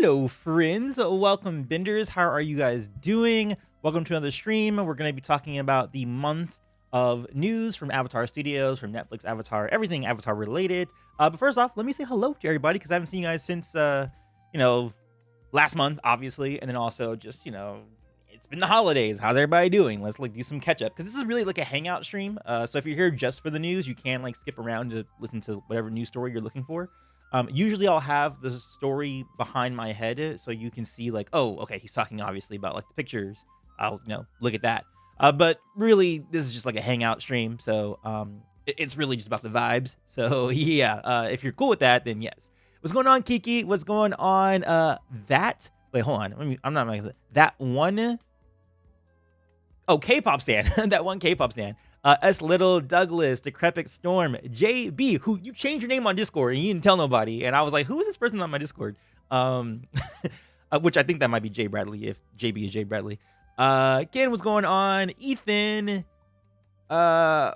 Hello, friends. Welcome, Benders. How are you guys doing? Welcome to another stream. We're going to be talking about the month of news from Avatar Studios, from Netflix, Avatar, everything Avatar related. But first off, let me say hello to everybody because I haven't seen you guys since, last month, obviously, and then also just, it's been the holidays. How's everybody doing? Let's do some catch up because this is really like a hangout stream. So if you're here just for the news, you can skip around to listen to whatever news story you're looking for. Usually I'll have the story behind my head so you can see oh, okay, he's talking obviously about the pictures. I'll, look at that. But really this is just like a hangout stream. So, it's really just about the vibes. So yeah, if you're cool with that, then yes. What's going on, Kiki? What's going on? Wait, hold on. I'm not making that one. Oh, K-pop stand. That one K-pop stand. S. Little, Douglas, Decrepit Storm, JB, who you changed your name on Discord and you didn't tell nobody. And I was like, who is this person on my Discord? Which I think that might be Jay Bradley, if JB is Jay Bradley. Ken, what's going on? Ethan, Browning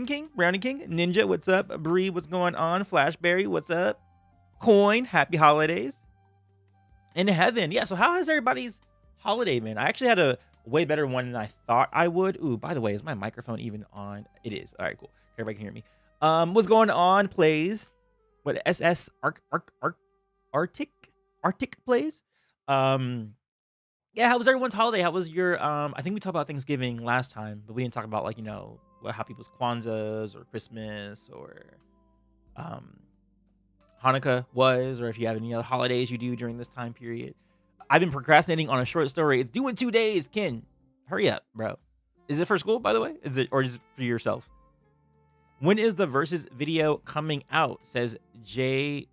King, Ninja, what's up? Bree, what's going on? Flashberry, what's up? Coin, happy holidays. In heaven, yeah. So how has everybody's holiday been? I actually had a way better one than I thought I would. Ooh, by the way, is my microphone even on? It is. All right, cool. Everybody can hear me. What's going on? Plays. What SS Arctic plays. Yeah, how was everyone's holiday? How was your I think we talked about Thanksgiving last time, but we didn't talk about how people's Kwanzaa's or Christmas or Hanukkah was, or if you have any other holidays you do during this time period. I've been procrastinating on a short story. It's due in 2 days. Ken, hurry up, bro. Is it for school, by the way? Is it for yourself? When is the Versus video coming out? Says JB.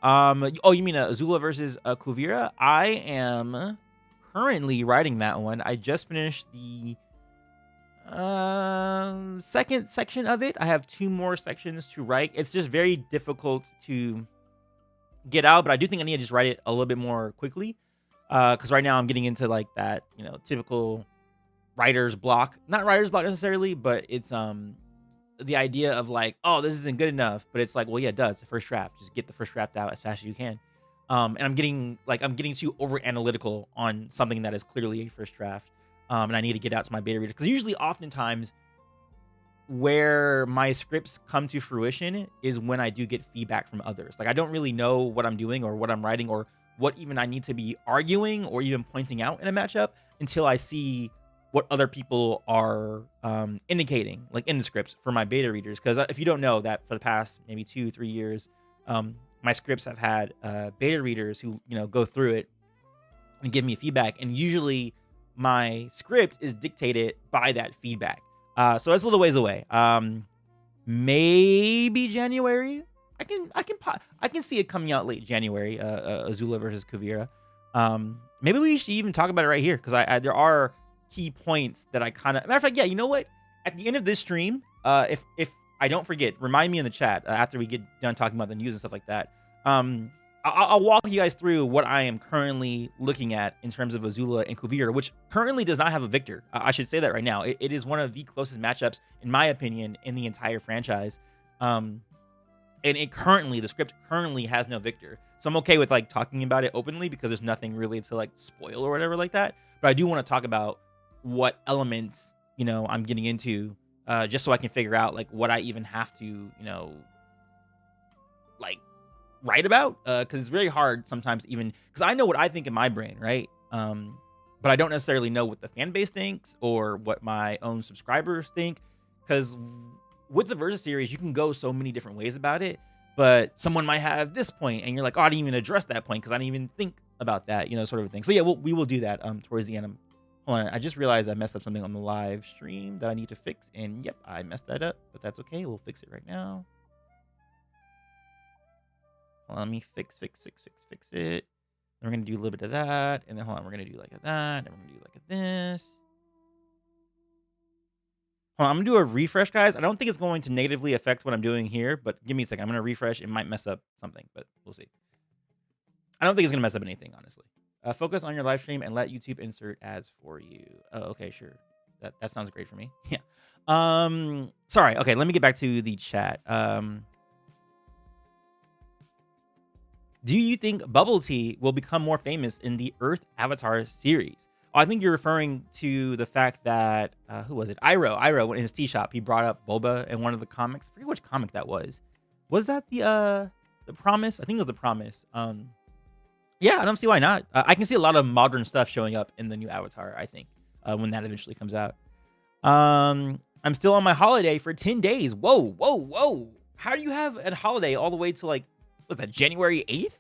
Oh, you mean Azula versus Kuvira? I am currently writing that one. I just finished the second section of it. I have 2 more sections to write. It's just very difficult to get out, but I do think I need to just write it a little bit more quickly, because right now I'm getting into that typical writer's block. Not writer's block necessarily, but it's the idea of oh, this isn't good enough, but it's well, yeah, it's the first draft. Just get the first draft out as fast as you can. And I'm getting too over analytical on something that is clearly a first draft, and I need to get out to my beta reader, because usually oftentimes where my scripts come to fruition is when I do get feedback from others. I don't really know what I'm doing or what I'm writing or what even I need to be arguing or even pointing out in a matchup until I see what other people are indicating in the scripts for my beta readers. Because if you don't know that, for the past maybe 2-3 years, my scripts have had beta readers who go through it and give me feedback, and usually my script is dictated by that feedback. So it's a little ways away. Maybe January. I can see it coming out late January. Azula versus Kuvira. Maybe we should even talk about it right here, because there are key points that I kind of. Matter of fact, yeah. You know what? At the end of this stream, if I don't forget, remind me in the chat after we get done talking about the news and stuff like that. I'll walk you guys through what I am currently looking at in terms of Azula and Kuvira, which currently does not have a victor. I should say that right now. It is one of the closest matchups, in my opinion, in the entire franchise. And the script currently has no victor. So I'm okay with talking about it openly, because there's nothing really to spoil or whatever like that. But I do want to talk about what elements, I'm getting into, just so I can figure out what I even have to, write about, because it's very hard sometimes, even because I know what I think in my brain, right? But I don't necessarily know what the fan base thinks or what my own subscribers think, because with the Versus series you can go so many different ways about it, but someone might have this point and you're like, oh, I didn't even address that point because I didn't even think about that, sort of a thing. So yeah, we will do that towards the end. Hold on, I just realized I messed up something on the live stream that I need to fix, and yep, I messed that up, but that's okay. We'll fix it right now. Let me fix it. Then we're gonna do a little bit of that, and then hold on, we're gonna do that, and we're gonna do this. Hold on, I'm gonna do a refresh, guys. I don't think it's going to negatively affect what I'm doing here, but give me a second. I'm gonna refresh. It might mess up something, but we'll see. I don't think it's gonna mess up anything, honestly. Focus on your live stream and let YouTube insert ads for you. Oh, okay, sure. That sounds great for me. Yeah. Sorry. Okay, let me get back to the chat. Do you think Bubble Tea will become more famous in the Earth Avatar series? Oh, I think you're referring to the fact that who was it? Iroh in his tea shop, he brought up Boba in one of the comics. I forget which comic that was. Was that the Promise? I think it was the Promise. Yeah, I don't see why not. I can see a lot of modern stuff showing up in the new Avatar. I think when that eventually comes out. I'm still on my holiday for 10 days. Whoa, whoa, whoa! How do you have a holiday all the way to like what's that, January 8th?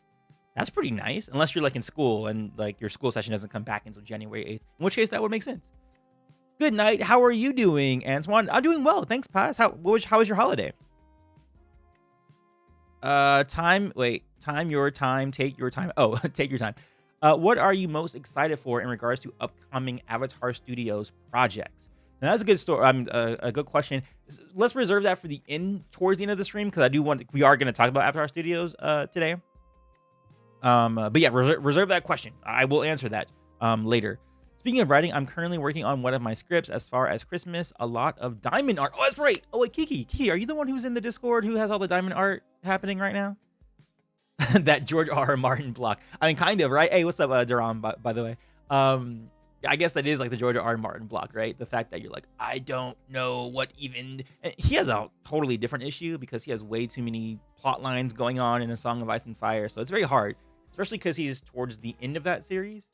That's pretty nice, unless you're like in school and like your school session doesn't come back until January 8th. In which case, that would make sense. Good night. How are you doing, Antoine? I'm doing well. Thanks, Paz. How was your holiday? Time. Wait. Time your time. Take your time. Oh, take your time. What are you most excited for in regards to upcoming Avatar Studios projects? Now, that's a good story. A good question. Let's reserve that for the end, towards the end of the stream, because we are going to talk about Avatar Studios today. But yeah, reserve that question. I will answer that later. Speaking of writing, I'm currently working on one of my scripts as far as Christmas. A lot of diamond art. Oh, that's right. Oh, wait, Kiki, are you the one who's in the Discord who has all the diamond art happening right now? That George R. R. Martin block. I mean, kind of, right? Hey, what's up, Duran, by the way? I guess that is like the George R. R. Martin block, right? The fact that you're like, I don't know what even... And he has a totally different issue because he has way too many plot lines going on in A Song of Ice and Fire. So it's very hard, especially because he's towards the end of that series.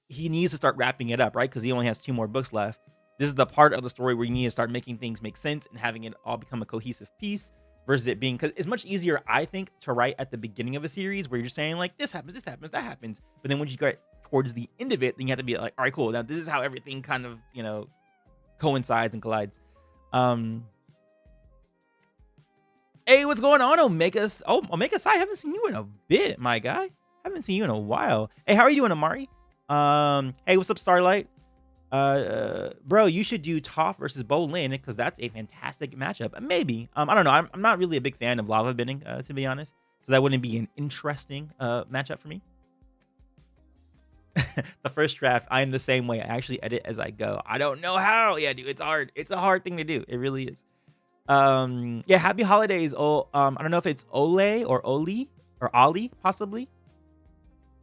He needs to start wrapping it up, right? Because he only has 2 more books left. This is the part of the story where you need to start making things make sense and having it all become a cohesive piece versus it being... Because it's much easier, I think, to write at the beginning of a series where you're just saying, like, this happens, that happens. But then when you get towards the end of it, then you have to be like, all right, cool. Now, this is how everything kind of, coincides and collides. Hey, what's going on, Omega? Oh, Omega Sai, I haven't seen you in a bit, my guy. Haven't seen you in a while. Hey, how are you doing, Amari? Hey, what's up, Starlight? Bro, you should do Toph versus Bolin because that's a fantastic matchup. Maybe. I don't know. I'm not really a big fan of lava bending, to be honest. So that wouldn't be an interesting matchup for me. The first draft, I am the same way. I actually edit as I go. I don't know how. Yeah, dude, it's hard. It's a hard thing to do. It really is. Yeah, happy holidays. I don't know if it's Ole or Oli or Ali, possibly.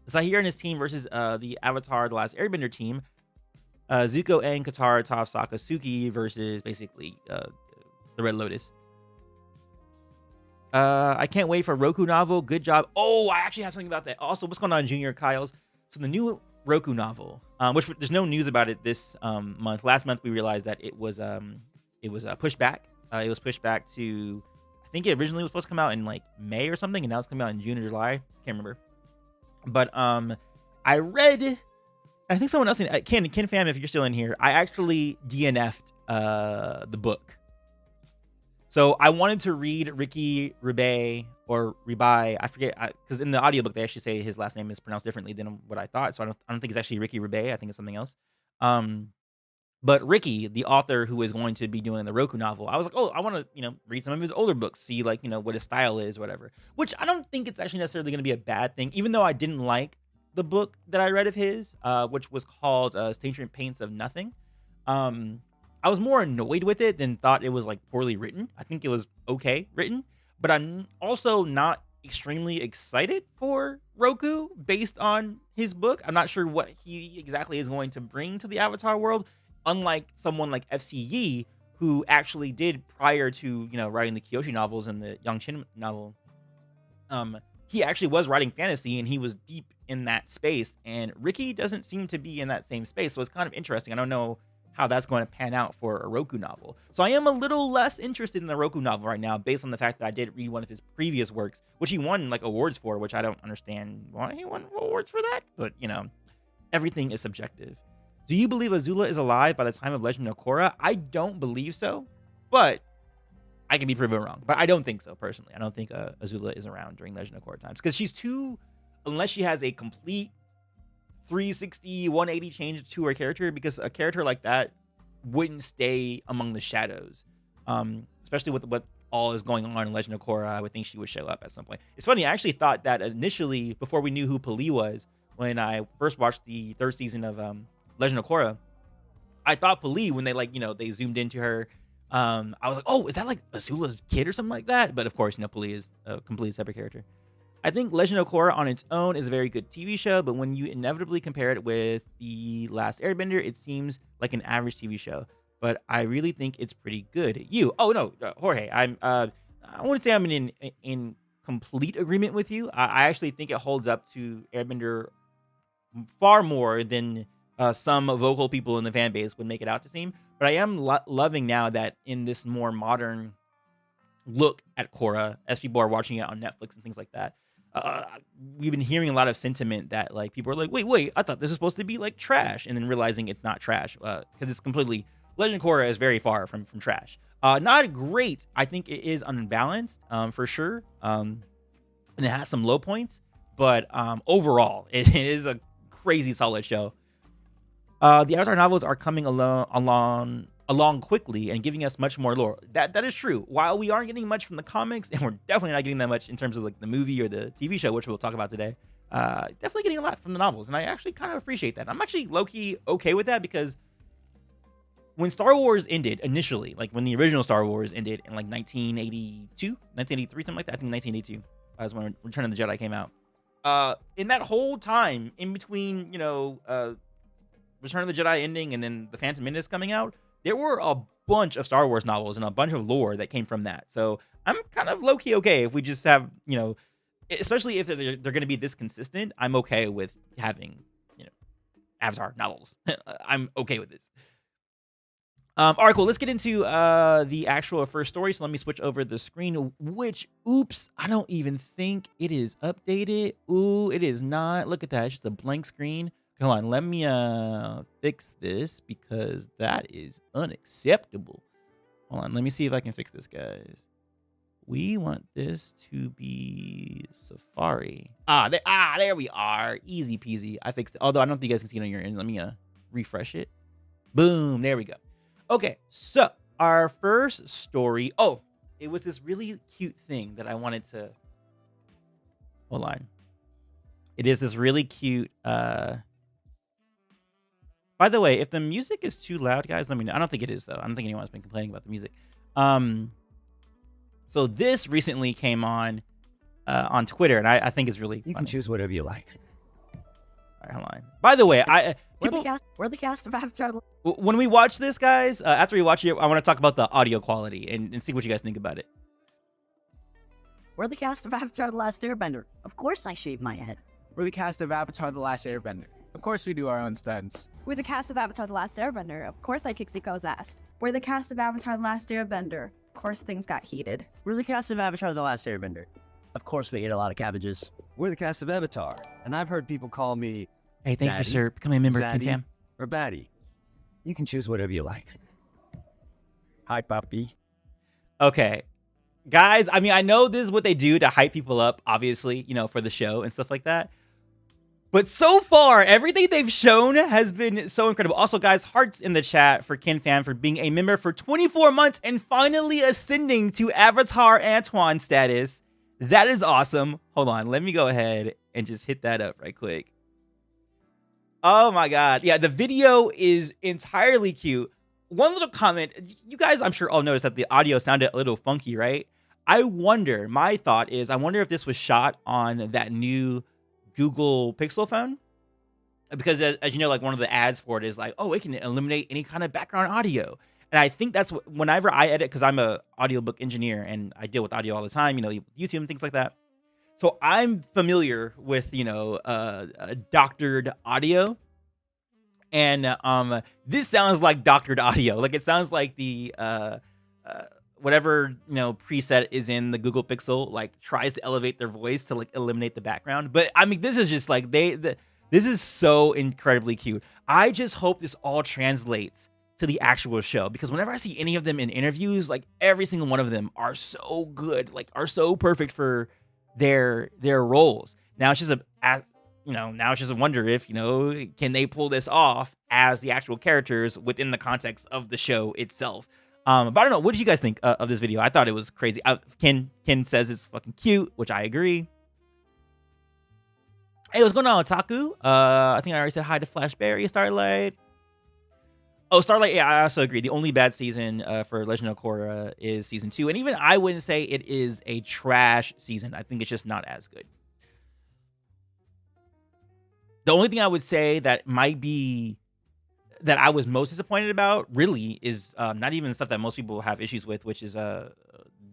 Zahir and his team versus the Avatar The Last Airbender team. Zuko, Aang, Katara, Toph, Sokka, Suki versus basically the Red Lotus. I can't wait for Roku novel. Good job. Oh, I actually have something about that. Also, what's going on, Junior Kyles? So the new Roku novel, which there's no news about it this month. Last month we realized that it was pushed back. It was pushed back to, I think it originally was supposed to come out in like May or something, and now it's coming out in June or July. Can't remember. But I read, I think someone else in Ken Fam, if you're still in here, I actually DNF'd the book. So I wanted to read Ricky Ribai or Ribai. I forget, because in the audiobook they actually say his last name is pronounced differently than what I thought. So I don't think it's actually Ricky Ribai. I think it's something else. But Ricky, the author who is going to be doing the Roku novel, I was like, oh, I want to, read some of his older books, see like, what his style is, whatever. Which I don't think it's actually necessarily going to be a bad thing, even though I didn't like the book that I read of his, which was called Stained Paints of Nothing. I was more annoyed with it than thought it was like poorly written. I think it was okay written, but I'm also not extremely excited for Roku based on his book. I'm not sure what he exactly is going to bring to the Avatar world. Unlike someone like FCE, who actually did prior to, writing the Kyoshi novels and the Yang-Chin novel, he actually was writing fantasy and he was deep in that space. And Ricky doesn't seem to be in that same space. So it's kind of interesting. I don't know how that's going to pan out for a Roku novel. So I am a little less interested in the Roku novel right now based on the fact that I did read one of his previous works, which he won like awards for, which I don't understand why he won awards for that. But, everything is subjective. Do you believe Azula is alive by the time of Legend of Korra? I don't believe so, but I can be proven wrong. But I don't think so, personally. I don't think Azula is around during Legend of Korra times. Because she's too... Unless she has a complete 360, 180 change to her character, because a character like that wouldn't stay among the shadows. Especially with what all is going on in Legend of Korra, I would think she would show up at some point. It's funny, I actually thought that initially, before we knew who Pali was, when I first watched the 3rd season of... Legend of Korra, I thought Pali, when they they zoomed into her, I was like, oh, is that like Azula's kid or something like that? But of course, Pali is a completely separate character. I think Legend of Korra on its own is a very good TV show, but when you inevitably compare it with The Last Airbender, it seems like an average TV show. But I really think it's pretty good. Oh no, Jorge, I wouldn't say I'm in complete agreement with you. I actually think it holds up to Airbender far more than some vocal people in the fan base would make it out to seem. But I am loving now that in this more modern look at Korra, as people are watching it on Netflix and things like that, we've been hearing a lot of sentiment that like people are like, wait, I thought this was supposed to be like trash, and then realizing it's not trash because it's completely Legend of Korra is very far from trash. Not great. I think it is unbalanced for sure, and it has some low points, but overall, it is a crazy solid show. The Avatar novels are coming along quickly and giving us much more lore. That is true. While we aren't getting much from the comics, and we're definitely not getting that much in terms of like the movie or the TV show, which we'll talk about today, definitely getting a lot from the novels, and I actually kind of appreciate that. I'm actually low-key okay with that because when Star Wars ended initially, like when the original Star Wars ended in like 1982, 1983, something like that, I think 1982 was when Return of the Jedi came out. In that whole time in between, Return of the Jedi ending and then The Phantom Menace coming out, there were a bunch of Star Wars novels and a bunch of lore that came from that. So I'm kind of low-key okay if we just have, especially if they're going to be this consistent, I'm okay with having, Avatar novels. I'm okay with this. All right, cool. Let's get into the actual first story. So let me switch over the screen, which, oops, I don't even think it is updated. Ooh, it is not. Look at that. It's just a blank screen. Hold on. Let me fix this because that is unacceptable. Hold on. Let me see if I can fix this, guys. We want this to be Safari. There we are. Easy peasy. I fixed it. Although I don't think you guys can see it on your end. Let me refresh it. Boom. There we go. Okay, so our first story. Oh, it was this really cute thing that I wanted to. Hold on. It is this really cute. By the way, if the music is too loud, guys, let me know. I don't think it is though. I don't think anyone's been complaining about the music. So this recently came on Twitter, and I think it's really. You can choose whatever you like. All right, hold on. By the way, We're the cast of Avatar. When we watch this, guys, after we watch it, I want to talk about the audio quality and see what you guys think about it. We're the cast of Avatar: The Last Airbender. Of course, I shave my head. We're the cast of Avatar: The Last Airbender. Of course, we do our own stunts. We're the cast of Avatar: The Last Airbender. Of course, I kick Zuko's ass. We're the cast of Avatar: The Last Airbender. Of course, things got heated. We're the cast of Avatar: The Last Airbender. Of course, we ate a lot of cabbages. We're the cast of Avatar, and I've heard people call me. Hey, thank you, sir. Becoming a member of Kin Fam. Or Batty. You can choose whatever you like. Hi, Papi. Okay. Guys, I mean, I know this is what they do to hype people up, obviously, for the show and stuff like that. But so far, everything they've shown has been so incredible. Also, guys, hearts in the chat for Kin Fam for being a member for 24 months and finally ascending to Avatar Antoine status. That is awesome. Hold on. Let me go ahead and just hit that up right quick. Oh my God. Yeah, the video is entirely cute. One little comment. You guys, I'm sure all noticed that the audio sounded a little funky, right? My thought is, I wonder if this was shot on that new Google Pixel phone. Because as you know, like one of the ads for it is like, oh, it can eliminate any kind of background audio. And I think that's whenever I edit, because I'm a audiobook engineer and I deal with audio all the time, YouTube and things like that. So I'm familiar with, doctored audio. And this sounds like doctored audio. Like it sounds like the whatever, preset is in the Google Pixel, like tries to elevate their voice to like eliminate the background. But I mean, this is just like this is so incredibly cute. I just hope this all translates to the actual show, because whenever I see any of them in interviews, like every single one of them are so good, like are so perfect for their roles. Now it's just a wonder if, can they pull this off as the actual characters within the context of the show itself. But I don't know. What did you guys think of this video? I thought it was crazy. Ken says it's fucking cute, which I agree. Hey, what's going on, Otaku? I think I already said hi to Flashberry, Starlight. Oh, Starlight, yeah, I also agree. The only bad season for Legend of Korra is season 2. And even I wouldn't say it is a trash season. I think it's just not as good. The only thing I would say that might be that I was most disappointed about really is not even the stuff that most people have issues with, which is the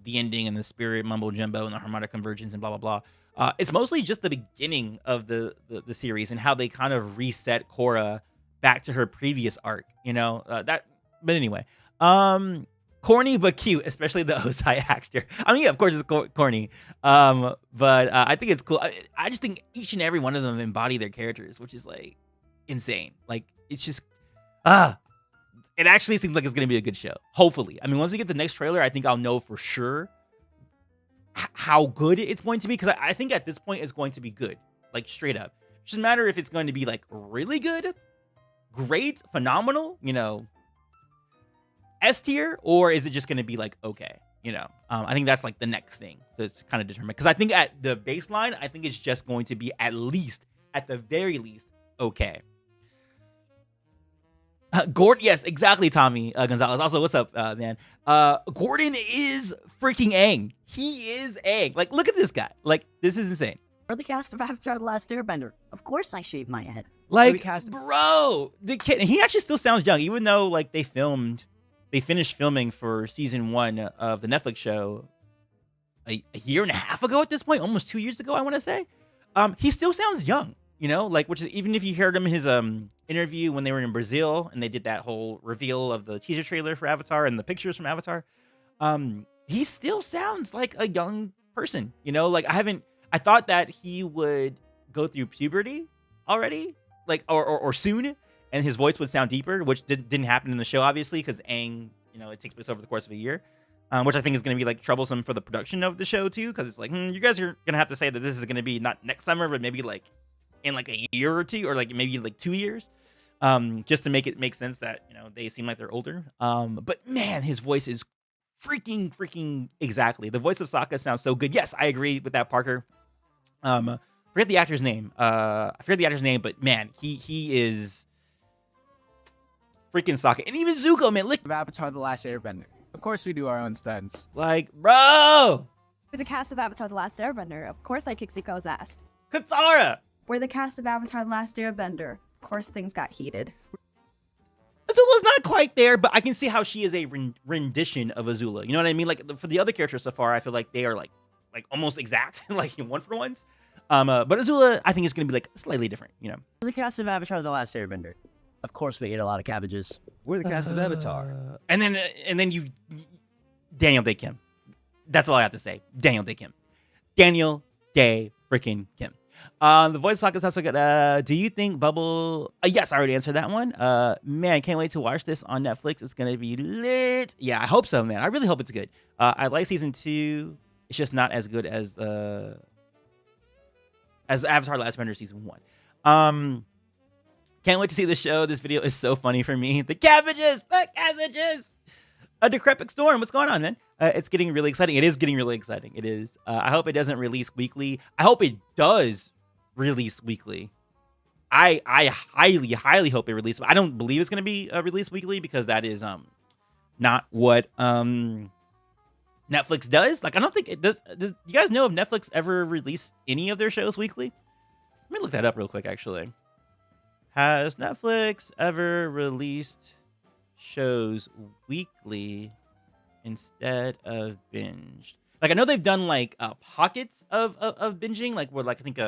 ending and the spirit mumbo jumbo and the harmonic convergence and blah blah blah. It's mostly just the beginning of the series and how they kind of reset Korra back to her previous arc. You know that. But anyway, corny but cute, especially the Ozai actor. I mean, yeah, of course it's corny, but I think it's cool. I just think each and every one of them embody their characters, which is like insane. Like it's just it actually seems like it's gonna be a good show. Hopefully, I mean, once we get the next trailer, I think I'll know for sure how good it's going to be, because I think at this point it's going to be good, like straight up. It doesn't matter if it's going to be like really good, great, phenomenal, you know, S tier, or is it just going to be like okay, you know? I think that's like the next thing to kind of determine, because I think at the baseline, I think it's just going to be at the very least, okay. Gordon, yes, exactly, Tommy Gonzalez. Also, what's up, man? Gordon is freaking Aang. He is Aang. Like, look at this guy. Like, this is insane. We're the cast of Avatar: The Last Airbender. Of course I shaved my head. Like, bro, the kid, he actually still sounds young, even though, like, they finished filming for season 1 of the Netflix show a year and a half ago at this point, almost 2 years ago, I want to say. He still sounds young, you know, like, which is, even if you heard him in his interview when they were in Brazil and they did that whole reveal of the teaser trailer for Avatar and the pictures from Avatar, he still sounds like a young person, you know. Like, I thought that he would go through puberty already, like, or soon, and his voice would sound deeper, which didn't happen in the show, obviously, because Aang, you know, it takes place over the course of a year, which I think is going to be like troublesome for the production of the show too, because it's like, you guys are going to have to say that this is going to be not next summer, but maybe like in like a year or two, or like maybe like 2 years, just to make it make sense that, you know, they seem like they're older. But man, his voice is freaking exactly. The voice of Sokka sounds so good. Yes, I agree with that, Parker. Forget the actor's name. I forget the actor's name, but man, he is freaking Sokka. And even Zuko, man, look. Avatar: The Last Airbender. Of course we do our own stunts. Like, bro. We're the cast of Avatar: The Last Airbender. Of course I kick Zuko's ass. Katara. We're the cast of Avatar: The Last Airbender. Of course, things got heated. Azula's not quite there, but I can see how she is a rendition of Azula. You know what I mean? Like, for the other characters so far, I feel like they are like almost exact, like one for ones. But Azula, I think is going to be like slightly different, you know. We're the cast of Avatar: The Last Airbender. Of course, we ate a lot of cabbages. We're the cast of Avatar. And then you, Daniel Day Kim. That's all I have to say. Daniel Day Kim. Daniel Day freaking Kim. The voice talk is also good. Do you think Bubble? Yes, I already answered that one. Man, can't wait to watch this on Netflix. It's gonna be lit. Yeah, I hope so, man. I really hope it's good. I like season 2. It's just not as good as Avatar: Last Airbender season 1. Can't wait to see the show. This video is so funny for me. The cabbages. A decrepit storm. What's going on, man? It's getting really exciting. It is getting really exciting. It is. I hope it doesn't release weekly. I hope it does release weekly. I highly hope it releases. I don't believe it's going to be released weekly, because that is not what Netflix does. Like, I don't think it does. You guys know if Netflix ever released any of their shows weekly? Let me look that up real quick, actually. Has Netflix ever released shows weekly instead of binge? Like, I know they've done like pockets of binging, like where, like, I think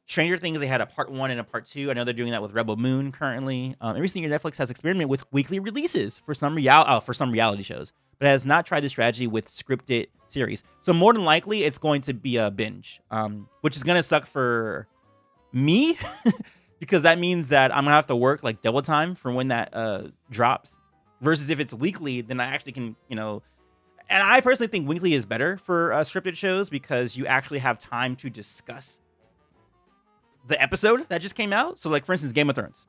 Stranger Things, they had a part 1 and a part 2. I know they're doing that with Rebel Moon currently. In recent years, Netflix has experimented with weekly releases for some reality shows, but has not tried this strategy with scripted series. So more than likely, it's going to be a binge, which is gonna suck for me. Because that means that I'm gonna have to work like double time for when that drops. Versus if it's weekly, then I actually can, you know. And I personally think weekly is better for scripted shows, because you actually have time to discuss the episode that just came out. So, like, for instance, Game of Thrones.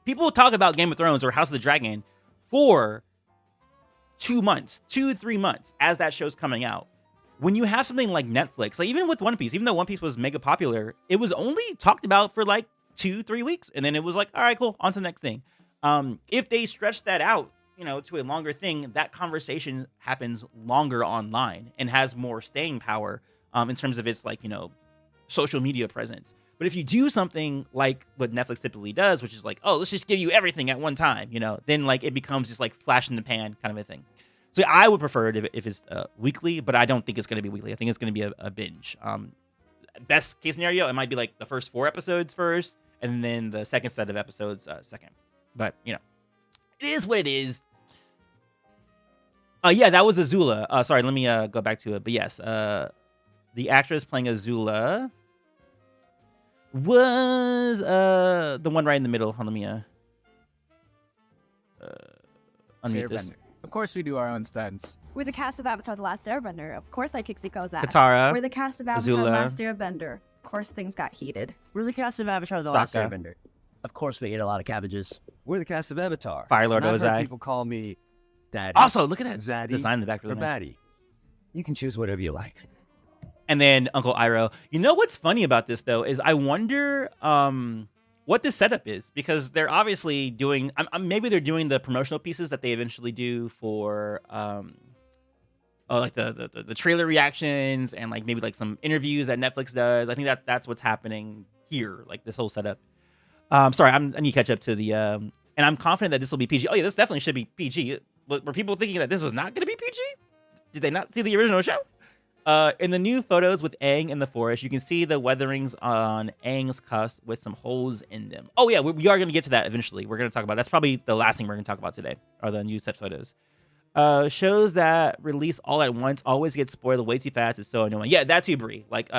People will talk about Game of Thrones or House of the Dragon for 2 months, 2-3 months as that show's coming out. When you have something like Netflix, like even with One Piece, even though One Piece was mega popular, it was only talked about for like 2-3 weeks, and then it was like, all right, cool, on to the next thing. If they stretch that out, you know, to a longer thing, that conversation happens longer online and has more staying power in terms of its, like, you know, social media presence. But if you do something like what Netflix typically does, which is like, oh, let's just give you everything at one time, then like it becomes just like flash in the pan kind of a thing. So I would prefer it if it's weekly, but I don't think it's going to be weekly. I think it's going to be a binge. Best case scenario, it might be like the first 4 episodes first, and then the second set of episodes second. But it is what it is. Yeah, that was Azula. Sorry, let me go back to it. But yes, the actress playing Azula was the one right in the middle. Hold on, let me unmute this. Airbender. Of course we do our own stunts. We're the cast of Avatar: The Last Airbender. Of course I kick Zuko's ass. Katara. We're the cast of Avatar: Azula. The Last Airbender. Of course, things got heated. We're the cast of Avatar: The Last Sokka. Airbender. Of course we ate a lot of cabbages. We're the cast of Avatar. Fire Lord and I've heard Ozai. people call me Daddy. Also, look at that Zaddy, design in the back. Really or nice. Baddie. You can choose whatever you like. And then Uncle Iroh. You know what's funny about this though is I wonder what this setup is, because they're obviously doing. Maybe they're doing the promotional pieces that they eventually do for like the trailer reactions and like maybe like some interviews that Netflix does. I think that's what's happening here. Like this whole setup. Sorry, I need to catch up to the. And I'm confident that this will be PG. Oh yeah, this definitely should be PG. Were people thinking that this was not going to be PG? Did they not see the original show? In the new photos with Aang in the forest, you can see the weatherings on Aang's cuffs with some holes in them. Oh yeah, we are going to get to that eventually. We're going to talk about that's probably the last thing we're going to talk about today, are the new set photos. Shows that release all at once always get spoiled way too fast. It's so annoying. Yeah, that's Brie. Like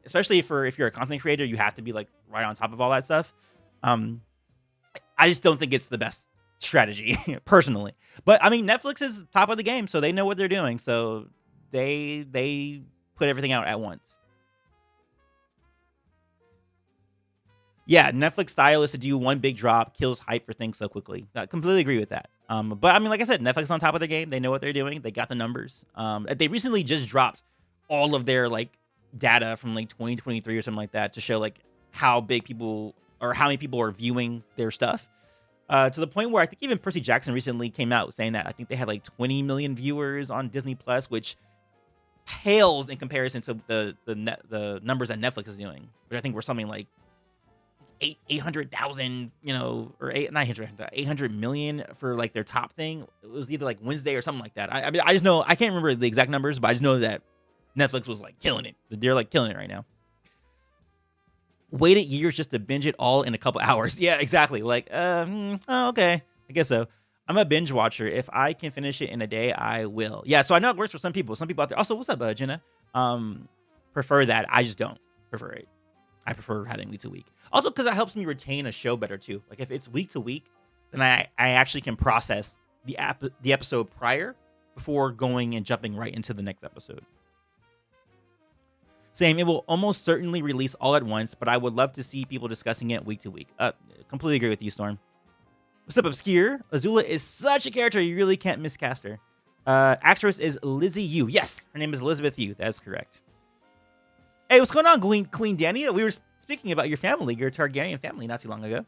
especially if you're a content creator, you have to be like right on top of all that stuff. I just don't think it's the best strategy personally. But I mean, Netflix is top of the game, so they know what they're doing. So they put everything out at once. Yeah, Netflix style is to do one big drop, kills hype for things so quickly. I completely agree with that. But I mean, like I said, Netflix on top of their game. They know what they're doing. They got the numbers. They recently just dropped all of their like data from like 2023 or something like that to show like how big people or how many people are viewing their stuff. To the point where I think even Percy Jackson recently came out saying that I think they had like 20 million viewers on Disney Plus, which pales in comparison to the numbers that Netflix is doing, which I think were something like 800,000, or 800 million for like their top thing. It was either like Wednesday or something like that. I mean, I just know, I can't remember the exact numbers, but I just know that Netflix was like killing it. They're like killing it right now. Waited years just to binge it all in a couple hours. Yeah, exactly. Like, oh, okay, I guess so. I'm a binge watcher. If I can finish it in a day, I will. Yeah, so I know it works for some people. Some people out there. Also, what's up, Jenna? Prefer that. I just don't prefer it. I prefer having week to week. Also, because it helps me retain a show better too. Like if it's week to week, then I actually can process the episode prior before going and jumping right into the next episode. Same, it will almost certainly release all at once, but I would love to see people discussing it week to week. Completely agree with you, Storm. What's up, Obscure? Azula is such a character, you really can't miscast her. Actress is Lizzie Yu. Yes, her name is Elizabeth Yu. That's correct. Hey, what's going on, Queen Dania? We were speaking about your family, your Targaryen family, not too long ago.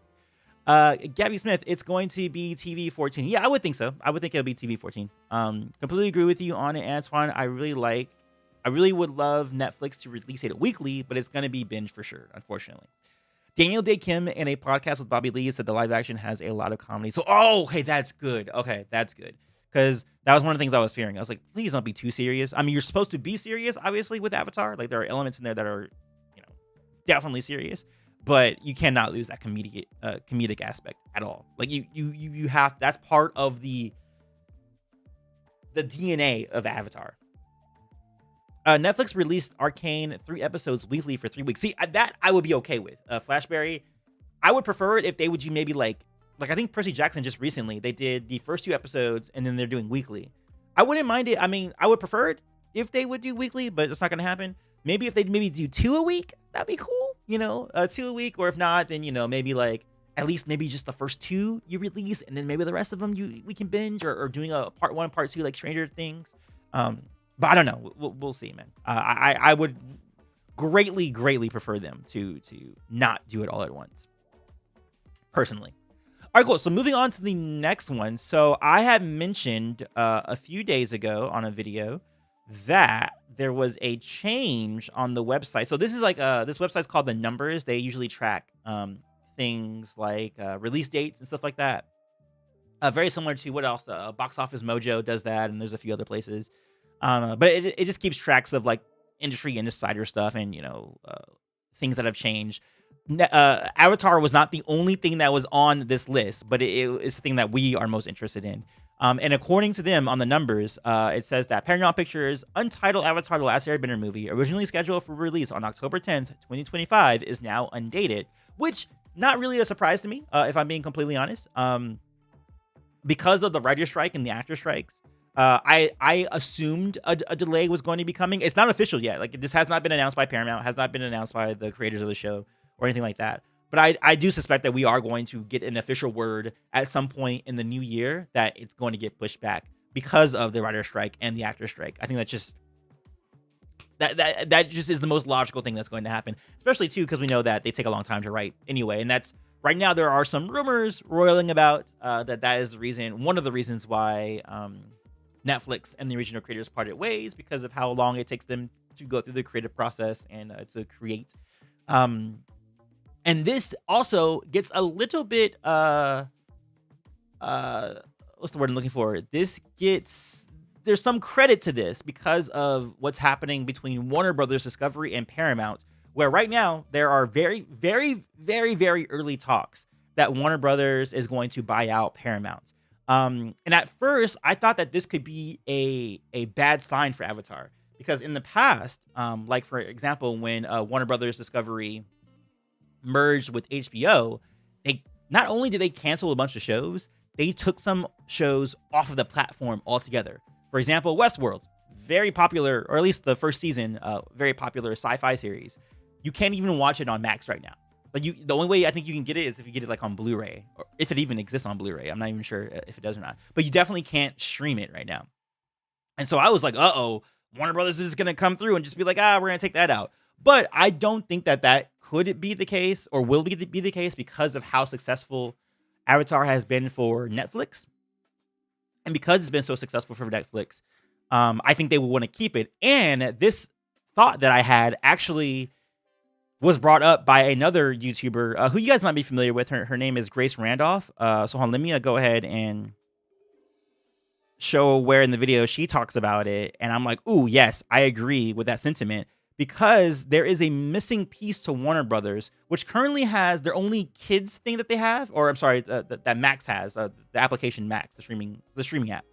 Gabby Smith, it's going to be TV 14. Yeah, I would think so. I would think it'll be TV 14. Completely agree with you on it, Antoine. I really would love Netflix to release it weekly, but it's going to be binge for sure, unfortunately. Daniel Day Kim in a podcast with Bobby Lee said the live action has a lot of comedy. So, hey, that's good. Okay, that's good. Because that was one of the things I was fearing. I was like, please don't be too serious. I mean, you're supposed to be serious, obviously, with Avatar. Like, there are elements in there that are, definitely serious. But you cannot lose that comedic aspect at all. Like, you have, that's part of the DNA of Avatar. Netflix released Arcane 3 episodes weekly for 3 weeks. See, that I would be okay with. Flashberry, I would prefer it if they would do maybe like I think Percy Jackson just recently, they did the first 2 episodes and then they're doing weekly. I wouldn't mind it. I mean, I would prefer it if they would do weekly, but it's not going to happen. Maybe if they do 2 a week, that'd be cool. 2 a week, or if not, then, maybe like at least maybe just the first 2 you release and then maybe the rest of them we can binge or doing a part 1 and part 2 like Stranger Things. But I don't know. We'll see, man. I would greatly prefer them to not do it all at once, personally. All right, cool. So moving on to the next one. So I had mentioned a few days ago on a video that there was a change on the website. So this is like this website's called The Numbers. They usually track things like release dates and stuff like that. Very similar to what else? Box Office Mojo does that, and there's a few other places. But it just keeps tracks of like industry insider stuff and things that have changed. Avatar was not the only thing that was on this list, but it's the thing that we are most interested in. And according to them on the numbers, it says that Paramount Pictures' untitled Avatar: The Last Airbender movie, originally scheduled for release on October 10th, 2025, is now undated, which not really a surprise to me, if I'm being completely honest. Because of the writer strike and the actor strikes, I assumed a delay was going to be coming. It's not official yet. Like, this has not been announced by Paramount, has not been announced by the creators of the show or anything like that. But I do suspect that we are going to get an official word at some point in the new year that it's going to get pushed back because of the writer strike and the actor strike. I think that's just that just is the most logical thing that's going to happen, especially too because we know that they take a long time to write anyway, and that's right now there are some rumors roiling about that is the reason, one of the reasons why Netflix and the original creators parted ways, because of how long it takes them to go through the creative process and to create. And this also gets a little bit what's the word I'm looking for? There's some credit to this because of what's happening between Warner Brothers Discovery and Paramount, where right now there are very, very, very, very early talks that Warner Brothers is going to buy out Paramount. And at first, I thought that this could be a bad sign for Avatar, because in the past, like for example, when Warner Brothers Discovery merged with HBO, they not only did they cancel a bunch of shows, they took some shows off of the platform altogether. For example, Westworld, very popular, or at least the first season, very popular sci-fi series. You can't even watch it on Max right now. Like, the only way I think you can get it is if you get it like on Blu-ray, or if it even exists on Blu-ray. I'm not even sure if it does or not. But you definitely can't stream it right now. And so I was like, uh-oh, Warner Brothers is going to come through and just be like, we're going to take that out. But I don't think that could be the case or will be the case because of how successful Avatar has been for Netflix. And because it's been so successful for Netflix, I think they will want to keep it. And this thought that I had actually was brought up by another YouTuber who you guys might be familiar with. Her name is Grace Randolph. So hold on, let me go ahead and show where in the video she talks about it. And I'm like, ooh, yes, I agree with that sentiment, because there is a missing piece to Warner Brothers, which currently has their only kids thing that they have, or I'm sorry, that Max has, the application Max, the streaming app.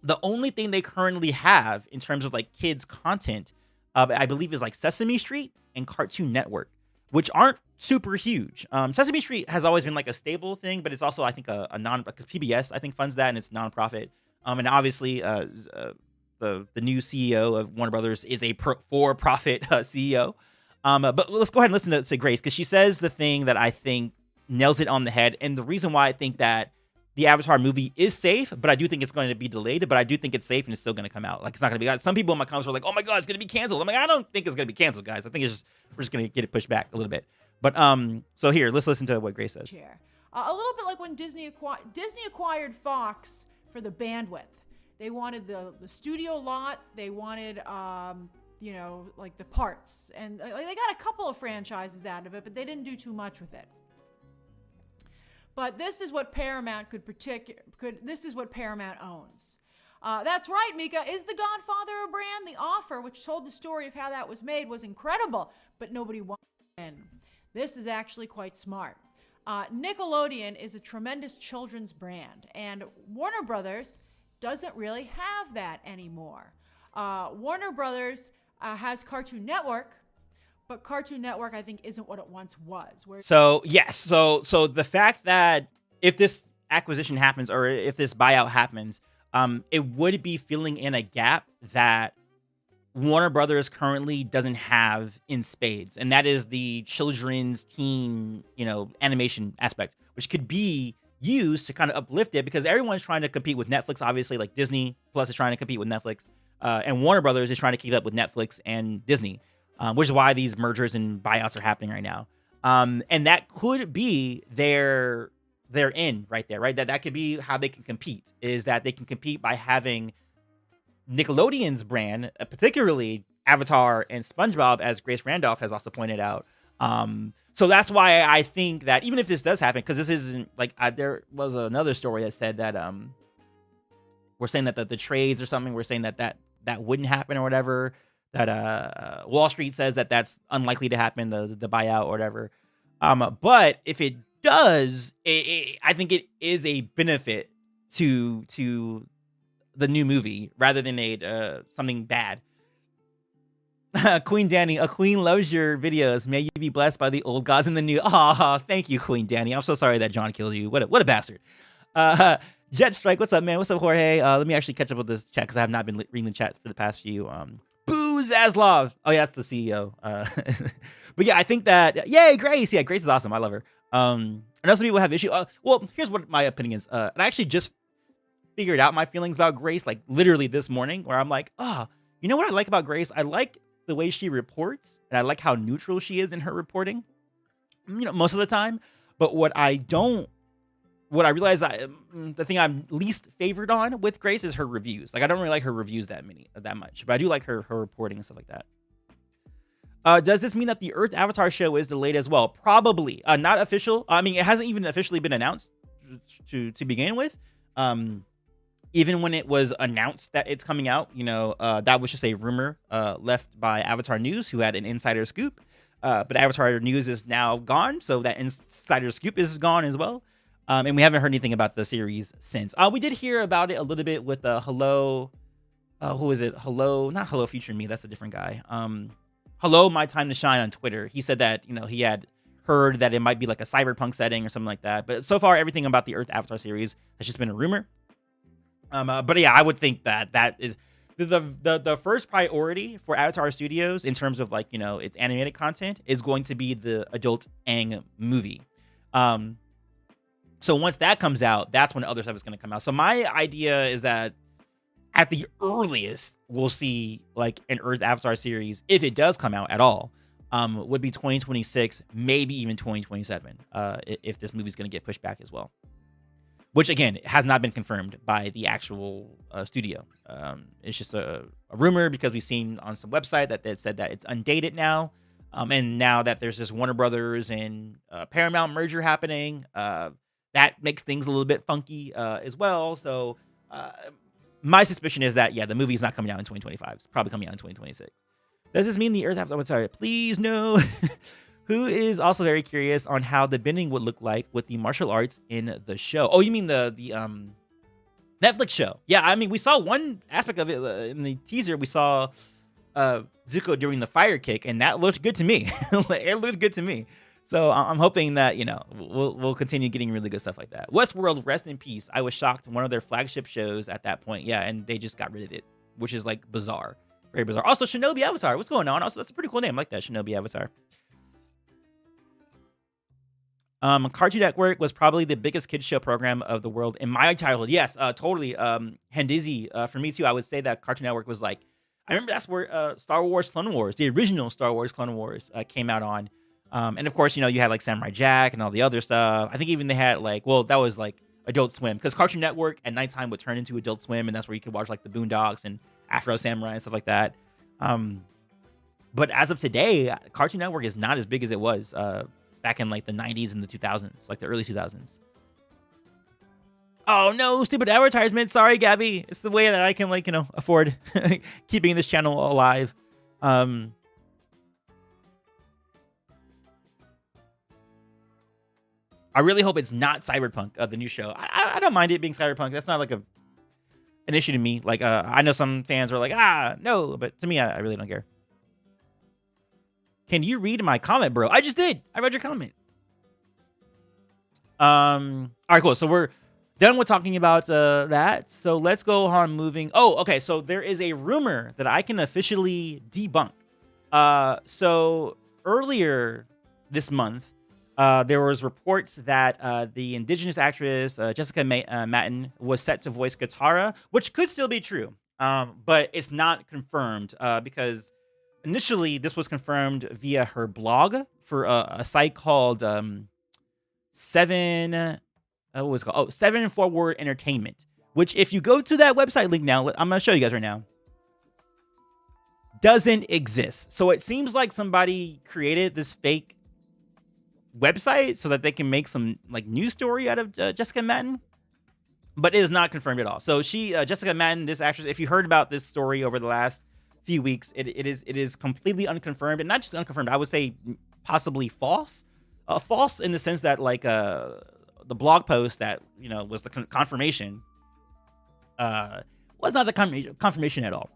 The only thing they currently have in terms of like kids content, I believe, is like Sesame Street and Cartoon Network, which aren't super huge. Sesame Street has always been like a stable thing, but it's also, I think, a non, because PBS, I think, funds that, and it's nonprofit. And obviously, the new CEO of Warner Brothers is a for-profit CEO. But let's go ahead and listen to Grace, because she says the thing that I think nails it on the head, and the reason why I think that the Avatar movie is safe, but I do think it's going to be delayed, but I do think it's safe and it's still going to come out. Like, it's not going to be, some people in my comments were like, oh my God, it's going to be canceled. I'm like, I don't think it's going to be canceled, guys. I think we're just going to get it pushed back a little bit. But so here, let's listen to what Grace says. A little bit like when Disney acquired Fox for the bandwidth. They wanted the studio lot. They wanted, like the parts. And they got a couple of franchises out of it, but they didn't do too much with it. But this is what Paramount this is what Paramount owns. That's right, Mika. Is The Godfather a brand? The Offer, which told the story of how that was made, was incredible, but nobody wanted in. This is actually quite smart. Nickelodeon is a tremendous children's brand, and Warner Brothers doesn't really have that anymore. Warner Brothers has Cartoon Network, but Cartoon Network, I think, isn't what it once was. So yes, so the fact that if this acquisition happens, or if this buyout happens, it would be filling in a gap that Warner Brothers currently doesn't have in spades, and that is the children's teen, animation aspect, which could be used to kind of uplift it, because everyone's trying to compete with Netflix. Obviously, like Disney Plus is trying to compete with Netflix, and Warner Brothers is trying to keep up with Netflix and Disney. Which is why these mergers and buyouts are happening right now. And that could be their in right there, right? That could be how they can compete, is that they can compete by having Nickelodeon's brand, particularly Avatar and SpongeBob, as Grace Randolph has also pointed out. So that's why I think that even if this does happen, because this isn't like there was another story that said that we're saying that the trades or something, we're saying that wouldn't happen or whatever. That Wall Street says that that's unlikely to happen, the buyout or whatever. But if it does, I think it is a benefit to the new movie rather than a something bad. Queen Danny, a queen loves your videos. May you be blessed by the old gods and the new. Ah, thank you, Queen Danny. I'm so sorry that John killed you. What a bastard. Jet Strike, what's up, man? What's up, Jorge? Let me actually catch up with this chat because I have not been reading the chat for the past few. Boo Zaslav. Oh yeah, that's the CEO. But yeah, I think that yay, Grace. Yeah, Grace is awesome. I love her. I know some people have issue. Well, here's what my opinion is. And I actually just figured out my feelings about Grace like literally this morning, where I'm like, you know what I like about Grace? I like the way she reports, and I like how neutral she is in her reporting. You know, most of the time. But what I realize the thing I'm least favored on with Grace is her reviews. Like I don't really like her reviews that much, but I do like her reporting and stuff like that. Does this mean that the Earth Avatar show is delayed as well? Probably. Not official. I mean, it hasn't even officially been announced to begin with. Even when it was announced that it's coming out, you know, that was just a rumor left by Avatar News, who had an insider scoop. But Avatar News is now gone, so that insider scoop is gone as well. And we haven't heard anything about the series since. We did hear about it a little bit with Hello. Who is it? Hello, not Hello Featuring Me. That's a different guy. Hello, My Time to Shine on Twitter. He said that, you know, he had heard that it might be like a cyberpunk setting or something like that. But so far, everything about the Earth Avatar series has just been a rumor. But yeah, I would think that is the first priority for Avatar Studios in terms of like, you know, its animated content is going to be the adult Aang movie. So once that comes out, that's when other stuff is going to come out. So my idea is that at the earliest, we'll see like an Earth Avatar series, if it does come out at all, would be 2026, maybe even 2027, if this movie's going to get pushed back as well. Which, again, has not been confirmed by the actual studio. It's just a rumor because we've seen on some website that they said that it's undated now. And now that there's this Warner Brothers and Paramount merger happening, that makes things a little bit funky as well. So my suspicion is that, yeah, the movie is not coming out in 2025. It's probably coming out in 2026. Does this mean the Earth Avatar? Please, no. Who is also very curious on how the bending would look like with the martial arts in the show. Oh, you mean the Netflix show? Yeah, I mean, we saw one aspect of it in the teaser. We saw Zuko doing the fire kick, and that looked good to me. It looked good to me. So I'm hoping that, you know, we'll continue getting really good stuff like that. Westworld, rest in peace. I was shocked. One of their flagship shows at that point. Yeah, and they just got rid of it, which is like bizarre. Very bizarre. Also, Shinobi Avatar. What's going on? Also, that's a pretty cool name. I like that, Shinobi Avatar. Cartoon Network was probably the biggest kids show program of the world in my childhood. Yes, totally. Hendizi, for me too, I would say that Cartoon Network was like, I remember that's where Star Wars Clone Wars, the original Star Wars Clone Wars came out on. And of course, you know, you had like Samurai Jack and all the other stuff. I think even they had like, well, that was like Adult Swim, because Cartoon Network at nighttime would turn into Adult Swim, and that's where you could watch like the Boondocks and Afro Samurai and stuff like that. But as of today, Cartoon Network is not as big as it was back in like the 90s and the 2000s, like the early 2000s. Oh no, stupid advertisement. Sorry, Gabby. It's the way that I can, like, you know, afford keeping this channel alive. I really hope it's not Cyberpunk, the new show. I don't mind it being Cyberpunk. That's not like an issue to me. Like, I know some fans are like, no, but to me, I really don't care. Can you read my comment, bro? I just did. I read your comment. All right, cool. So we're done with talking about that. So let's go on moving. Oh, okay. So there is a rumor that I can officially debunk. So earlier this month, there was reports that the indigenous actress Jessica Matten was set to voice Katara, which could still be true, but it's not confirmed because initially this was confirmed via her blog for a site called Seven Forward Entertainment. Which, if you go to that website link now, I'm going to show you guys right now. doesn't exist. So it seems like somebody created this fake website so that they can make some like news story out of Jessica Madden, but it is not confirmed at all. So Jessica Madden, this actress, if you heard about this story over the last few weeks, it is completely unconfirmed, and not just unconfirmed, I would say possibly false. False in the sense that like the blog post that was the confirmation was not the confirmation at all.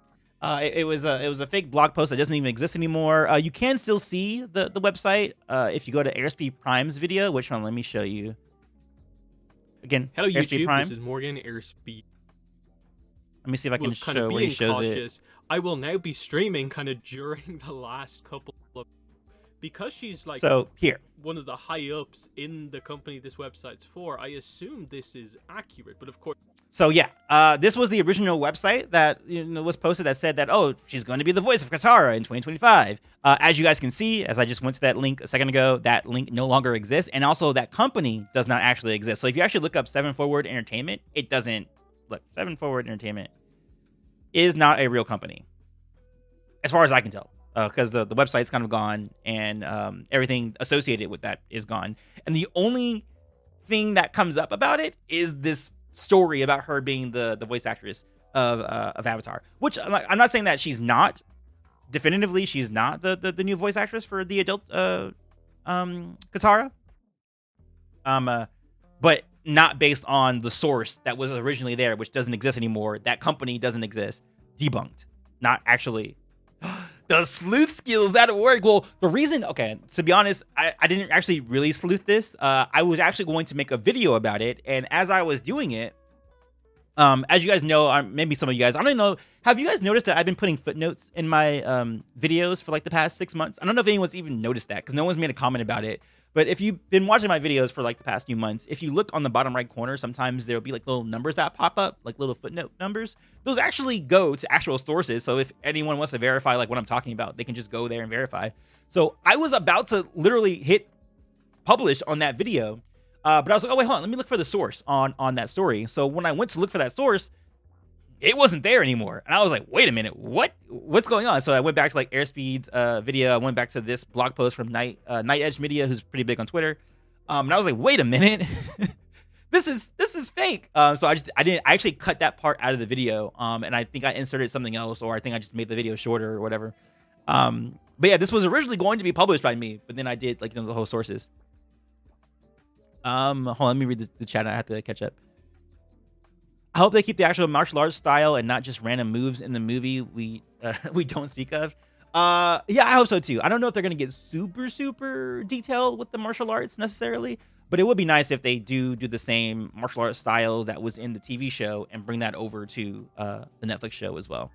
It was a fake blog post that doesn't even exist anymore. You can still see the website if you go to Airspeed Prime's video. Which one? Let me show you. Again, hello Airspeed YouTube. Prime. This is Morgan Airspeed. Let me see if I can Was kind show of where he being shows cautious. it. I will now be streaming kind of during the last couple of, because she's like So here, one of the high ups in the company this website's for. I assume this is accurate, but of course. so yeah, this was the original website that was posted that said that, oh, she's going to be the voice of Katara in 2025. As you guys can see, as I just went to that link a second ago, that link no longer exists, and also that company does not actually exist. So if you actually look up 7 Forward Entertainment, it doesn't look. 7 Forward Entertainment is not a real company, as far as I can tell, because the website's kind of gone, and everything associated with that is gone. And the only thing that comes up about it is this story about her being the voice actress of Avatar, which I'm not saying that she's not. Definitively, she's not the new voice actress for the adult Katara. But not based on the source that was originally there, which doesn't exist anymore. That company doesn't exist. Debunked. Not actually. The sleuth skills at work. Well, the reason, okay, to be honest, I didn't actually really sleuth this. I was actually going to make a video about it, and as I was doing it, as you guys know, maybe some of you guys, I don't know, have you guys noticed that I've been putting footnotes in my videos for like the past 6 months? I don't know if anyone's even noticed that, because no one's made a comment about it. But if you've been watching my videos for like the past few months, if you look on the bottom right corner, sometimes there'll be like little numbers that pop up, like little footnote numbers. Those actually go to actual sources. So if anyone wants to verify like what I'm talking about, they can just go there and verify. So I was about to literally hit publish on that video, but I was like, oh wait, hold on, let me look for the source on that story. So when I went to look for that source, it wasn't there anymore. And I was like, wait a minute, what's going on? So I went back to like Airspeed's video. I went back to this blog post from Night Edge Media, who's pretty big on Twitter. And I was like, wait a minute, this is fake. So I actually cut that part out of the video. And I think I inserted something else, or I think I just made the video shorter or whatever. But yeah, this was originally going to be published by me, but then I did like the whole sources. Hold on, let me read the chat. I have to catch up. I hope they keep the actual martial arts style and not just random moves in the movie we don't speak of. Yeah, I hope so too. I don't know if they're gonna get super detailed with the martial arts necessarily, but it would be nice if they do the same martial arts style that was in the TV show and bring that over to the Netflix show as well.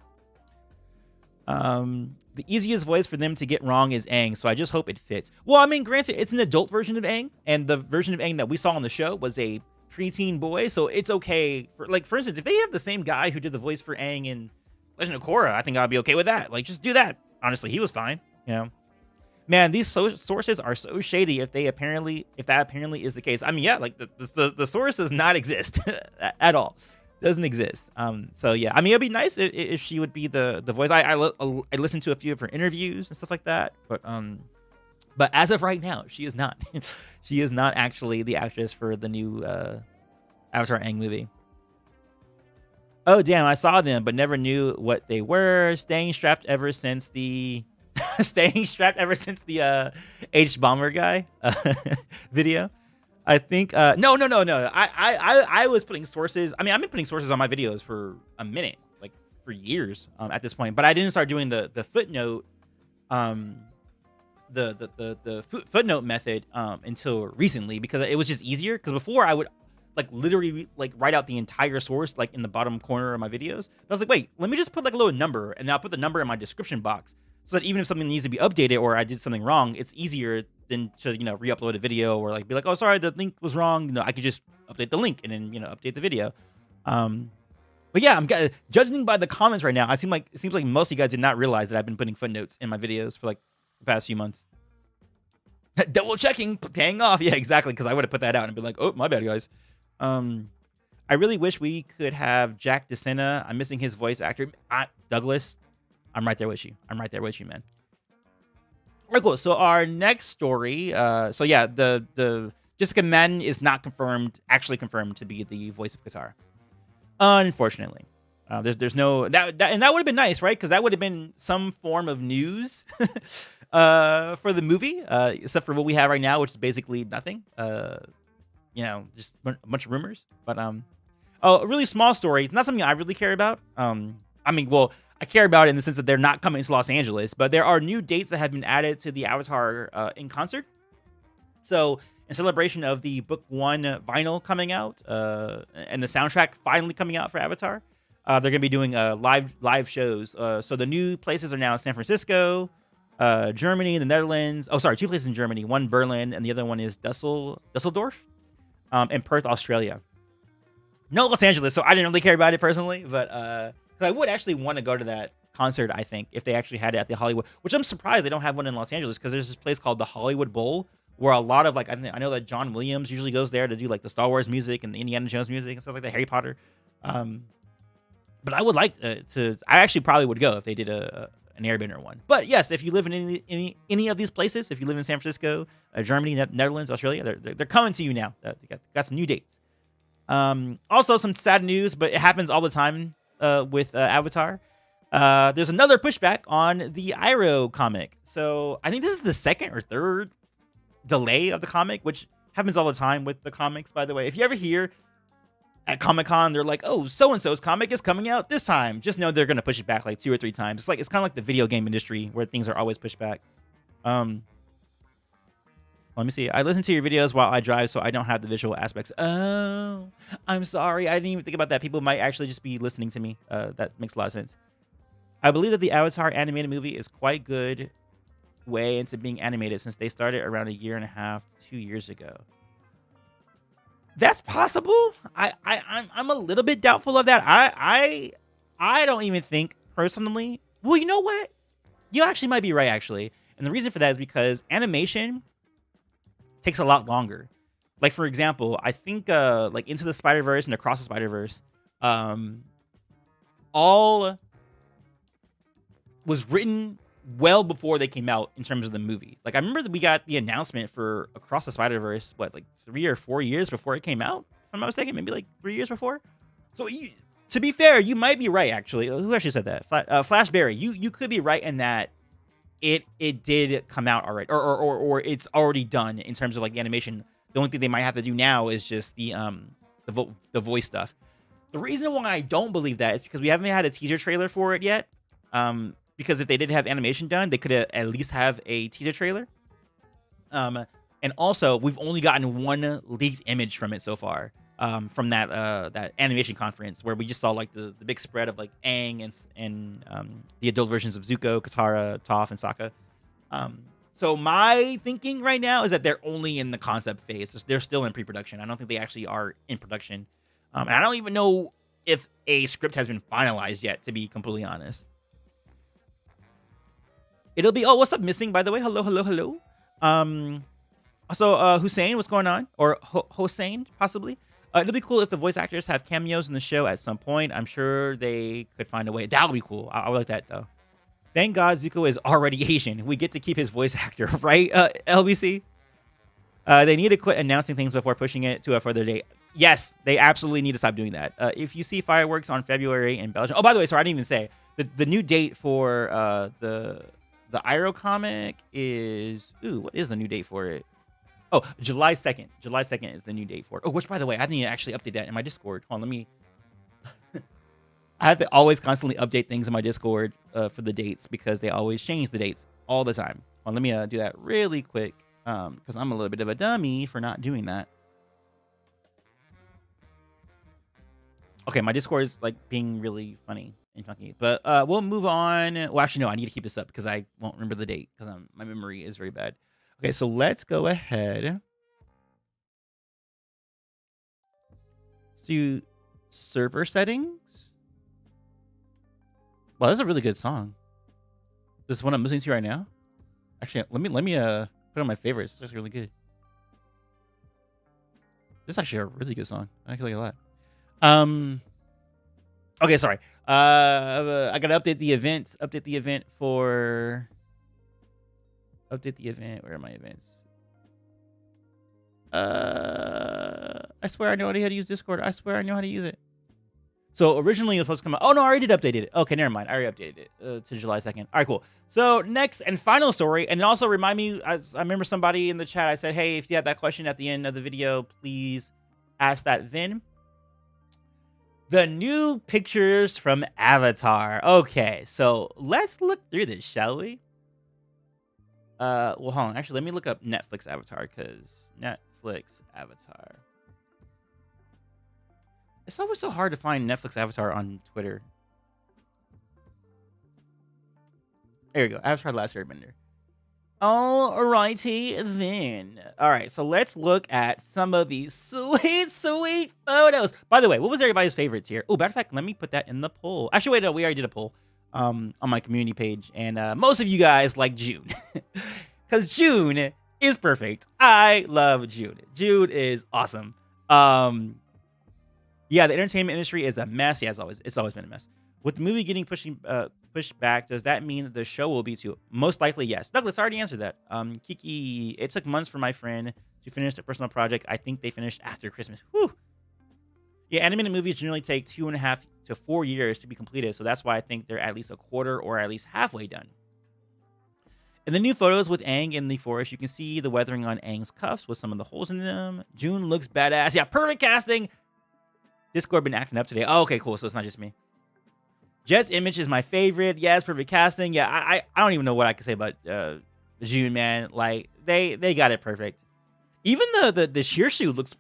The easiest voice for them to get wrong is Aang, so I just hope it fits. Well, I mean, granted, it's an adult version of Aang, and the version of Aang that we saw on the show was a preteen boy, so it's okay. For instance, if they have the same guy who did the voice for Aang in Legend of Korra, I think I'd be okay with that. Like, just do that. Honestly, he was fine. Man, these sources are so shady. If that apparently is the case, I mean, yeah, like the source does not exist at all. Doesn't exist. So yeah, I mean, it'd be nice if she would be the voice. I listened to a few of her interviews and stuff like that, but as of right now, she is not. She is not actually the actress for the new Avatar Aang movie. Oh damn, I saw them, but never knew what they were. Staying strapped ever since the H Bomber guy video. I think no. I was putting sources. I mean, I've been putting sources on my videos for a minute, like for years at this point. But I didn't start doing the footnote, the footnote method until recently, because it was just easier. Because before I would like literally like write out the entire source like in the bottom corner of my videos. But I was like, wait, let me just put like a little number, and then I'll put the number in my description box, so that even if something needs to be updated or I did something wrong, it's easier than to re-upload a video or like be like, oh sorry, the link was wrong. I could just update the link and then update the video. But yeah, I'm judging by the comments right now. It seems like most of you guys did not realize that I've been putting footnotes in my videos for like the past few months. Double checking, paying off. Yeah, exactly. Because I would have put that out and been like, oh, my bad, guys. I really wish we could have Jack DeSena. I'm missing his voice actor, Douglas. I'm right there with you. I'm right there with you, man. All right, cool. So our next story. So yeah, the Jessica Madden is not actually confirmed to be the voice of Katara. Unfortunately, there's no and that would have been nice, right? Because that would have been some form of news for the movie, except for what we have right now, which is basically nothing. Just a bunch of rumors. But a really small story. It's not something I really care about. I care about it in the sense that they're not coming to Los Angeles, but there are new dates that have been added to the Avatar in concert. So, in celebration of the Book 1 vinyl coming out and the soundtrack finally coming out for Avatar, they're going to be doing live shows. So, the new places are now San Francisco, Germany, the Netherlands. Oh, sorry, 2 places in Germany. One Berlin, and the other one is Dusseldorf, and Perth, Australia. No Los Angeles, so I didn't really care about it personally, but I would actually want to go to that concert, I think, if they actually had it at the Hollywood, which I'm surprised they don't have one in Los Angeles, because there's this place called the Hollywood Bowl, where a lot of, I know that John Williams usually goes there to do, the Star Wars music and the Indiana Jones music and stuff like that, Harry Potter. But I would like I actually probably would go if they did an Airbender one. But yes, if you live in any of these places, if you live in San Francisco, Germany, Netherlands, Australia, they're coming to you now. They got some new dates. Also, some sad news, but it happens all the time with Avatar. There's another pushback on the Iroh comic. So I think this is the second or third delay of the comic, which happens all the time with the comics, by the way. If you ever hear at Comic-Con, they're like, oh, so-and-so's comic is coming out this time, just know they're going to push it back 2 or 3 times. It's kind of like the video game industry where things are always pushed back. Let me see. I listen to your videos while I drive, so I don't have the visual aspects. Oh, I'm sorry. I didn't even think about that. People might actually just be listening to me. That makes a lot of sense. I believe that the Avatar animated movie is quite good way into being animated, since they started around 1.5 years, 2 years ago. That's possible. I'm a little bit doubtful of that. I don't even think personally. Well, you know what? You actually might be right, actually. And the reason for that is because animation takes a lot longer. For example, I think Into the Spider-Verse and Across the Spider-Verse, all was written well before they came out in terms of the movie. I remember that we got the announcement for Across the Spider-Verse, 3 or 4 years before it came out? If I'm not mistaken, maybe 3 years before. So to be fair, you might be right, actually. Who actually said that? Flash Berry. You could be right in that it did come out already, or it's already done in terms of the animation. The only thing they might have to do now is just the voice stuff. The reason why I don't believe that is because we haven't had a teaser trailer for it yet. Because if they did have animation done, they could at least have a teaser trailer. And also, we've only gotten one leaked image from it so far. From that animation conference where we just saw the big spread of Aang and the adult versions of Zuko, Katara, Toph, and Sokka. So my thinking right now is that they're only in the concept phase. They're still in pre-production. I don't think they actually are in production. And I don't even know if a script has been finalized yet, to be completely honest. It'll be, oh, what's up, Missing, by the way? Hello. Also, Hussein, what's going on? Or Hossein, possibly. It'll be cool if the voice actors have cameos in the show at some point. I'm sure they could find a way. That would be cool. I would like that, though. Thank God Zuko is already Asian. We get to keep his voice actor, right, LBC? They need to quit announcing things before pushing it to a further date. Yes, they absolutely need to stop doing that. If you see fireworks on February in Belgium... Oh, by the way, sorry, I didn't even say. The new date for the Iroh comic is... Ooh, what is the new date for it? Oh, July 2nd. July 2nd is the new date for it. Oh, which, by the way, I need to actually update that in my Discord. Hold on, let me... I have to always constantly update things in my Discord for the dates because they always change the dates all the time. Hold on, let me do that really quick because I'm a little bit of a dummy for not doing that. Okay, my Discord is being really funny and funky. But we'll move on. Well, actually, no, I need to keep this up because I won't remember the date because my memory is very bad. Okay, so let's go ahead. Do server settings. Wow, that's a really good song. This is one I'm listening to right now. Actually, let me put it on my favorites. That's really good. This is actually a really good song. I like it a lot. Okay, sorry. I gotta update the event. Update the event. Where are my events? I swear I know how to use Discord. I swear I know how to use it. So originally it was supposed to come out. Oh no, I already did update it. Okay, never mind. I already updated it to July 2nd. All right, cool. So next and final story, and then also remind me. I remember somebody in the chat. I said, hey, if you had that question at the end of the video, please ask that then. The new pictures from Avatar. Okay, so let's look through this, shall we? Well, hold on. Actually, let me look up Netflix Avatar, because Netflix Avatar. It's always so hard to find Netflix Avatar on Twitter. There we go. Avatar: The Last Airbender. Alrighty then. Alright, so let's look at some of these sweet, sweet photos. By the way, what was everybody's favorites here? Oh, matter of fact, let me put that in the poll. Actually, wait, no, we already did a poll on my community page, and most of you guys like June. Because June is perfect. I love June. June is awesome. Yeah, the entertainment industry is a mess. Yeah, it's always been a mess. With the movie getting pushed back, does that mean the show will be too? Most likely, yes. Douglas, I already answered that. Kiki, it took months for my friend to finish a personal project. I think they finished after Christmas. Whew. Yeah, animated movies generally take 2.5 to 4 years to be completed, so that's why I think they're at least a quarter or at least halfway done. In the new photos with Aang in the forest, you can see the weathering on Aang's cuffs with some of the holes in them. June looks badass. Yeah, perfect casting. Discord been acting up today. Oh, okay, cool. So it's not just me. Jet's image is my favorite. Yes, perfect casting. Yeah, I don't even know what I can say about June, man. Like they got it perfect. Even the Shirsu looks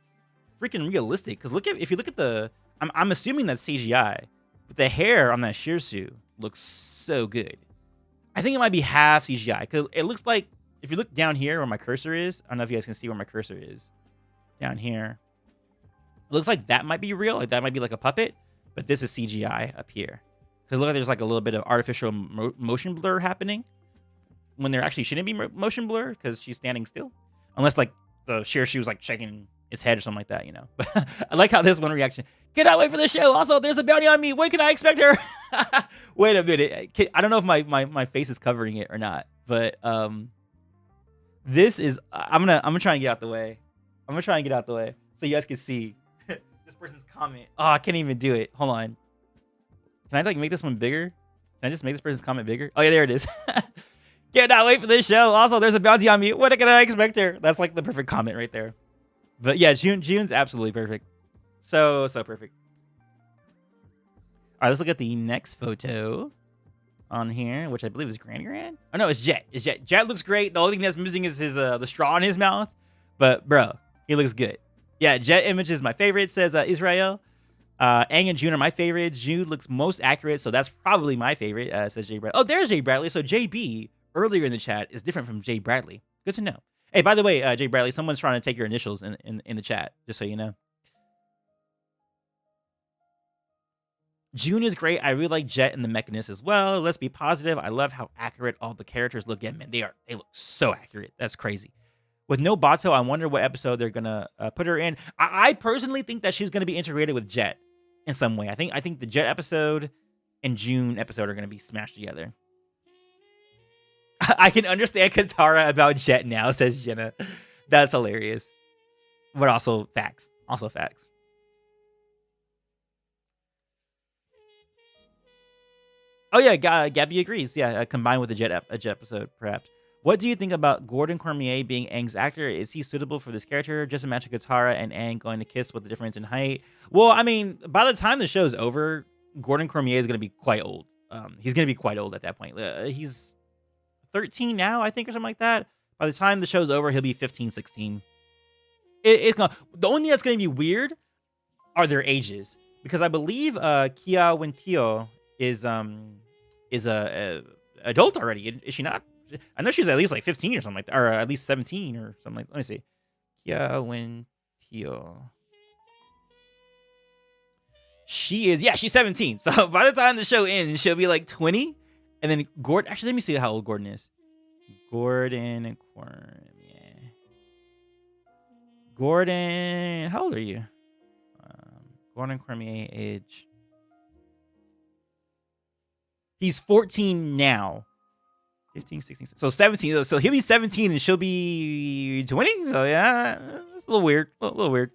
freaking realistic. Because if you look at the, I'm assuming that's CGI, but the hair on that Shirsu looks so good. I think it might be half CGI because it looks like if you look down here where my cursor is, I don't know if you guys can see where my cursor is. Down here, it looks like that might be real. Like that might be like a puppet, but this is CGI up here. Because look, like there's like a little bit of artificial motion blur happening when there actually shouldn't be motion blur because she's standing still, unless like the Shirsu was like shaking its head or something like that, you know. But I like how this one reaction. Cannot wait for the show. Also, there's a bounty on me. When can I expect her? Wait a minute. I don't know if my face is covering it or not, but this is. I'm gonna try and get out the way. I'm gonna try and get out the way so you guys can see this person's comment. Oh, I can't even do it. Hold on. Can I like make this one bigger? Can I just make this person's comment bigger? Oh yeah, there it is. Cannot wait for this show. Also, there's a bounty on me. When can I expect her? That's like the perfect comment right there. But yeah, June's absolutely perfect. So perfect. All right, let's look at the next photo on here, which I believe is Gran. Oh no, it's Jet. It's Jet. Jet looks great. The only thing that's missing is his the straw in his mouth. But bro, he looks good. Yeah, Jet image is my favorite. Says Israel. Aang and June are my favorite. June looks most accurate, so that's probably my favorite. Says Jay Bradley. Oh, there's Jay Bradley. So JB earlier in the chat is different from Jay Bradley. Good to know. Hey, by the way, Jay Bradley, someone's trying to take your initials in the chat, just so you know. June is great. I really like Jet and the Mechanist as well. Let's be positive. I love how accurate all the characters look. Yeah, man, they look so accurate. That's crazy. With no Bato, I wonder what episode they're gonna put her in. I personally think that she's gonna be integrated with Jet in some way. I think the Jet episode and June episode are gonna be smashed together. I can understand Katara about Jet now, says Jenna. That's hilarious. But also facts. Also facts. Oh yeah, Gabby agrees. Yeah, combined with the Jet episode, perhaps. What do you think about Gordon Cormier being Aang's actor? Is he suitable for this character? Just imagine Katara and Aang going to kiss with the difference in height. Well, I mean, by the time the show's over, Gordon Cormier is going to be quite old. He's going to be quite old at that point. He's 13 now, I think, or something like that. By the time the show's over, he'll be 15, 16. The only thing that's going to be weird are their ages. Because I believe Kia Wintio is a adult already. Is she not? I know she's at least like 15 or something like that, or at least 17 or something like that. Let me see. Kia Wintio. She is, yeah, she's 17. So by the time the show ends, she'll be like 20. And then Gordon, actually, let me see how old Gordon is. Gordon Cormier. Gordon, how old are you? Gordon Cormier age. He's 14 now. 15, 16, so 17. So he'll be 17 and she'll be 20. So yeah, it's a little weird. A little weird.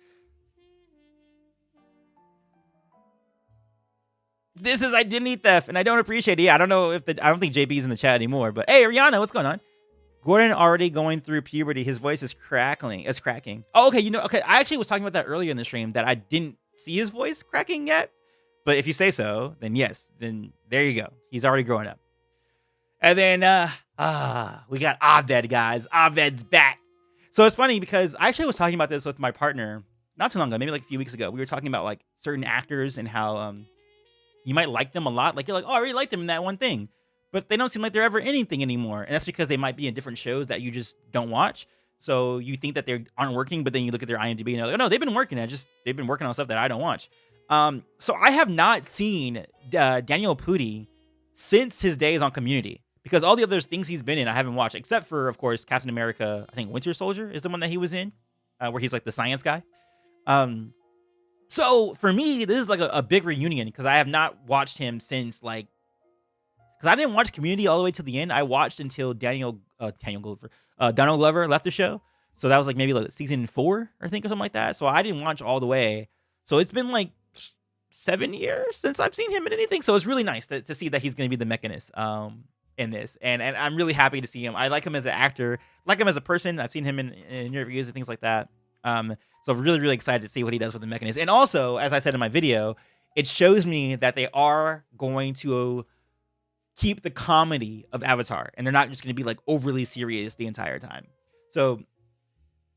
This is identity theft, and I don't appreciate it. Yeah, I don't know if I don't think JB's in the chat anymore. But hey, Rihanna, what's going on? Gordon already going through puberty. His voice is cracking. It's cracking. Oh, okay. Okay. I actually was talking about that earlier in the stream that I didn't see his voice cracking yet. But if you say so, then yes. Then there you go. He's already growing up. And then we got Abed, guys. Abed's back. So it's funny because I actually was talking about this with my partner not too long ago, maybe like a few weeks ago. We were talking about like certain actors and how you might like them a lot. Like you're like, oh, I really like them in that one thing. But they don't seem like they're ever anything anymore. And that's because they might be in different shows that you just don't watch. So you think that they aren't working, but then you look at their IMDb and you're like, oh, no, they've been working. They've been working on stuff that I don't watch. So I have not seen Daniel Pudi since his days on Community. Because all the other things he's been in, I haven't watched. Except for, of course, Captain America, I think Winter Soldier is the one that he was in. Where he's like the science guy. So for me, this is like a big reunion. Because I have not watched him since like... Because I didn't watch Community all the way to the end. I watched until Donald Glover left the show. So that was like maybe like season 4, I think, or something like that. So I didn't watch all the way. So it's been like 7 years since I've seen him in anything. So it's really nice to see that he's going to be the Mechanist in this. And I'm really happy to see him. I like him as an actor. Like him as a person. I've seen him in interviews and things like that. So I'm really, really excited to see what he does with the Mechanist. And also, as I said in my video, it shows me that they are going to keep the comedy of Avatar, and they're not just going to be like overly serious the entire time. So